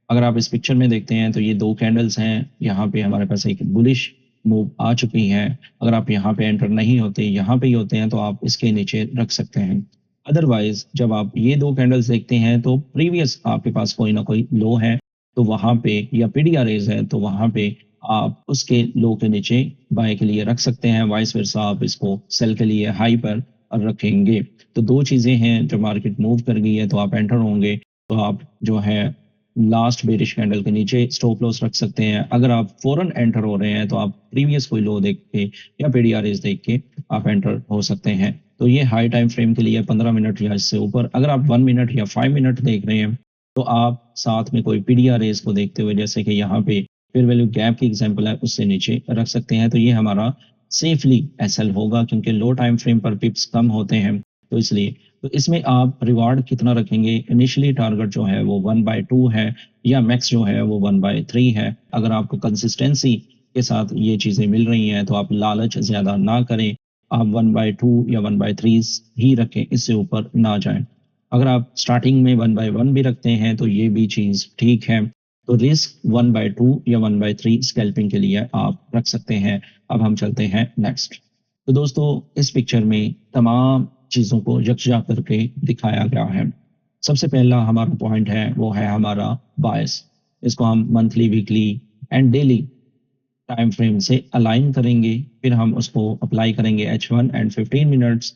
अगर आप इस पिक्चर में देखते हैं तो ये 2 कैंडल्स हैं। यहाँ पे हमारे पास एक बुलिश मूव आ चुकी है। अगर आप यहाँ पे एंटर नहीं होते, यहाँ पे ही होते हैं, तो आप इसके नीचे रख सकते हैं। अदरवाइज जब आप ये 2 कैंडल्स देखते हैं तो प्रीवियस आपके पास कोई ना कोई लो है, तो वहाँ पे या पीडीआरएस है, तो वहाँ पे आप उसके लो के नीचे बाय के लिए रख सकते हैं। वाइस वर्सा आप इसको सेल के लिए हाई पर रखेंगे। तो 2 चीज़ें हैं, जब मार्केट मूव कर गई है तो आप एंटर होंगे, तो आप जो है लास्ट बेरिश कैंडल के नीचे स्टॉप लॉस रख सकते हैं। अगर आप फौरन एंटर हो रहे हैं तो आप प्रीवियस कोई लो देख के या पीडीआरएस देख के आप एंटर हो सकते हैं। तो ये हाई टाइम फ्रेम के लिए 15 मिनट या इससे ऊपर। अगर आप 1 मिनट या 5 मिनट देख रहे हैं, तो आप साथ में कोई पीडीआरएस को देखते हुए, जैसे कि यहाँ पे फेयर वैल्यू गैप की एग्जांपल है, उससे नीचे रख सकते हैं। तो ये हमारा सेफली एसएल होगा, क्योंकि लो टाइम फ्रेम पर पिप्स कम होते हैं, तो इसलिए। तो इसमें आप रिवार्ड कितना रखेंगे? इनिशियली टारगेट जो है वो 1/2 है, या मैक्स जो है वो 1/3 है। अगर आपको कंसिस्टेंसी के साथ ये चीज़ें मिल रही हैं तो आप लालच ज़्यादा ना करें। आप 1/2 या 1/3 ही रखें, इससे ऊपर ना जाएँ। अगर आप स्टार्टिंग में 1/1 भी रखते हैं तो ये भी चीज़ ठीक है। तो रिस्क 1/2 या 1/3 स्कैल्पिंग के लिए आप रख सकते हैं। अब हम चलते हैं नेक्स्ट। तो दोस्तों, इस पिक्चर में तमाम चीज़ों को यकजा करके दिखाया गया है। सबसे पहला हमारा पॉइंट है वो है हमारा बायस। इसको हम monthly, weekly and daily time frame से अलाइन करेंगे। फिर हम उसको अप्लाई करेंगे H1 एंड 15 मिनट्स।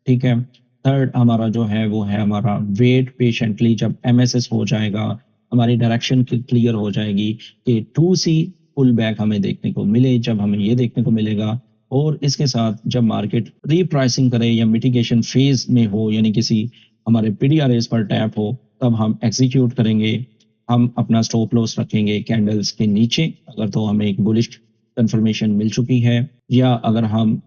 ठीक है। थर्ड हमारा जो है वो है हमारा वेट पेशेंटली। जब MSS हो जाएगा, हमारी डायरेक्शन क्लियर हो जाएगी कि 2C पुल बैक हमें देखने को मिले, जब हमें ये देखने को मिलेगा। और इसके साथ जब मार्केट रीप्राइसिंग करे या मिटिगेशन फेज में हो, यानी किसी हमारे पीडीआरएस पर टैप हो, तब हम एग्जीक्यूट करेंगे। हम अपना स्टॉप लॉस रखेंगे कैंडल्स के नीचे, अगर तो हमें एक बुलिश कंफर्मेशन मिल चुकी है, या अगर हम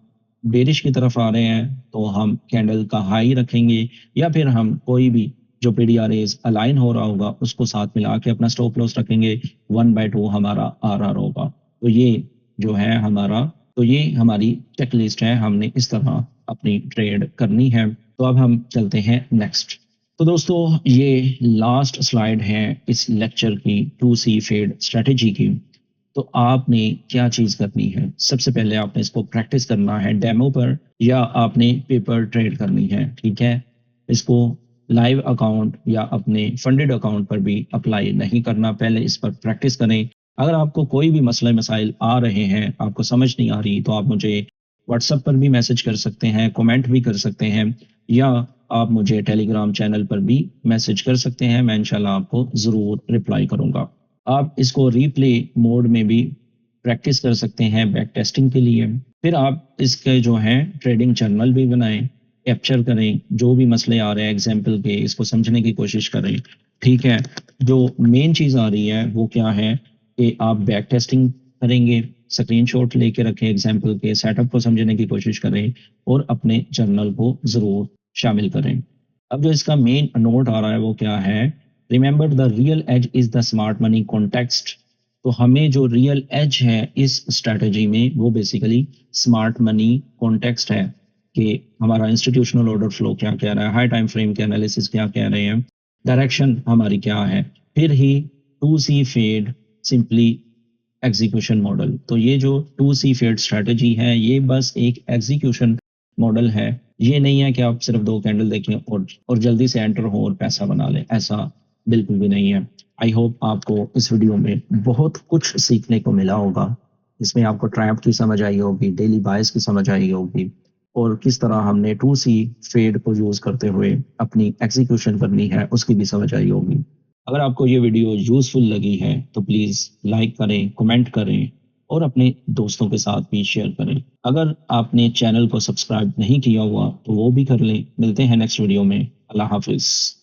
बेरिश की तरफ आ रहे हैं तो हम कैंडल का हाई रखेंगे, या फिर हम कोई भी जो पीडीआरएस अलाइन हो रहा होगा उसको साथ मिला के अपना स्टॉप लॉस रखेंगे। 1/2 हमारा आरआर होगा। तो ये जो है हमारा, तो ये हमारी चेकलिस्ट है, हमने इस तरह अपनी ट्रेड करनी है। तो अब हम चलते हैं नेक्स्ट। तो दोस्तों, ये लास्ट स्लाइड है इस लेक्चर की 2C फेड स्ट्रेटेजी की। तो आपने क्या चीज़ करनी है? सबसे पहले आपने इसको प्रैक्टिस करना है डेमो पर, या आपने पेपर ट्रेड करनी है। ठीक है। इसको लाइव अकाउंट या अपने फंडेड अकाउंट पर भी अप्लाई नहीं करना। पहले इस पर प्रैक्टिस करें। अगर आपको कोई भी मसले मसाइल आ रहे हैं, आपको समझ नहीं आ रही, तो आप मुझे व्हाट्सएप पर भी मैसेज कर सकते हैं, कमेंट भी कर सकते हैं, या आप मुझे टेलीग्राम चैनल पर भी मैसेज कर सकते हैं। मैं इंशाल्लाह आपको ज़रूर रिप्लाई करूँगा। आप इसको रीप्ले मोड में भी प्रैक्टिस कर सकते हैं बैक टेस्टिंग के लिए। फिर आप इसके जो है ट्रेडिंग जर्नल भी बनाएं, कैप्चर करें, जो भी मसले आ रहे हैं एग्जाम्पल के, इसको समझने की कोशिश करें। ठीक है। जो मेन चीज़ आ रही है वो क्या है कि आप बैक टेस्टिंग करेंगे, स्क्रीनशॉट लेके रखें एग्जाम्पल के, सेटअप को समझने की कोशिश करें और अपने जर्नल को ज़रूर शामिल करें। अब जो इसका मेन नोट आ रहा है वो क्या है? Remember the real edge is the smart money context. तो हमें जो रियल एज है इस स्ट्रैटेजी में वो बेसिकली स्मार्ट मनी कॉन्टेक्स्ट है, कि हमारा इंस्टीट्यूशनल ऑर्डर फ्लो क्या कह रहा है, हाई टाइम फ्रेम के एनालिसिस क्या कह रहे हैं, डायरेक्शन हमारी क्या है, फिर ही 2C fade simply execution model. तो ये जो 2C फेड स्ट्रैटेजी है ये बस एक एग्जीक्यूशन मॉडल है। ये नहीं है कि आप सिर्फ 2 कैंडल देखें और जल्दी से एंटर हो और पैसा बना लें, ऐसा बिल्कुल भी नहीं है। आई होप आपको इस वीडियो में बहुत कुछ सीखने को मिला होगा। इसमें आपको ट्रैप की समझ आई होगी, डेली बायस की समझ आई होगी, और किस तरह हमने 2C फेड को यूज़ करते हुए अपनी एग्जीक्यूशन करनी है उसकी भी समझ आई होगी। अगर आपको ये वीडियो यूज़फुल लगी है तो प्लीज़ लाइक करें, कमेंट करें और अपने दोस्तों के साथ भी शेयर करें। अगर आपने चैनल को सब्सक्राइब नहीं किया हुआ तो वो भी कर लें। मिलते हैं नेक्स्ट वीडियो में। अल्लाह हाफिज़।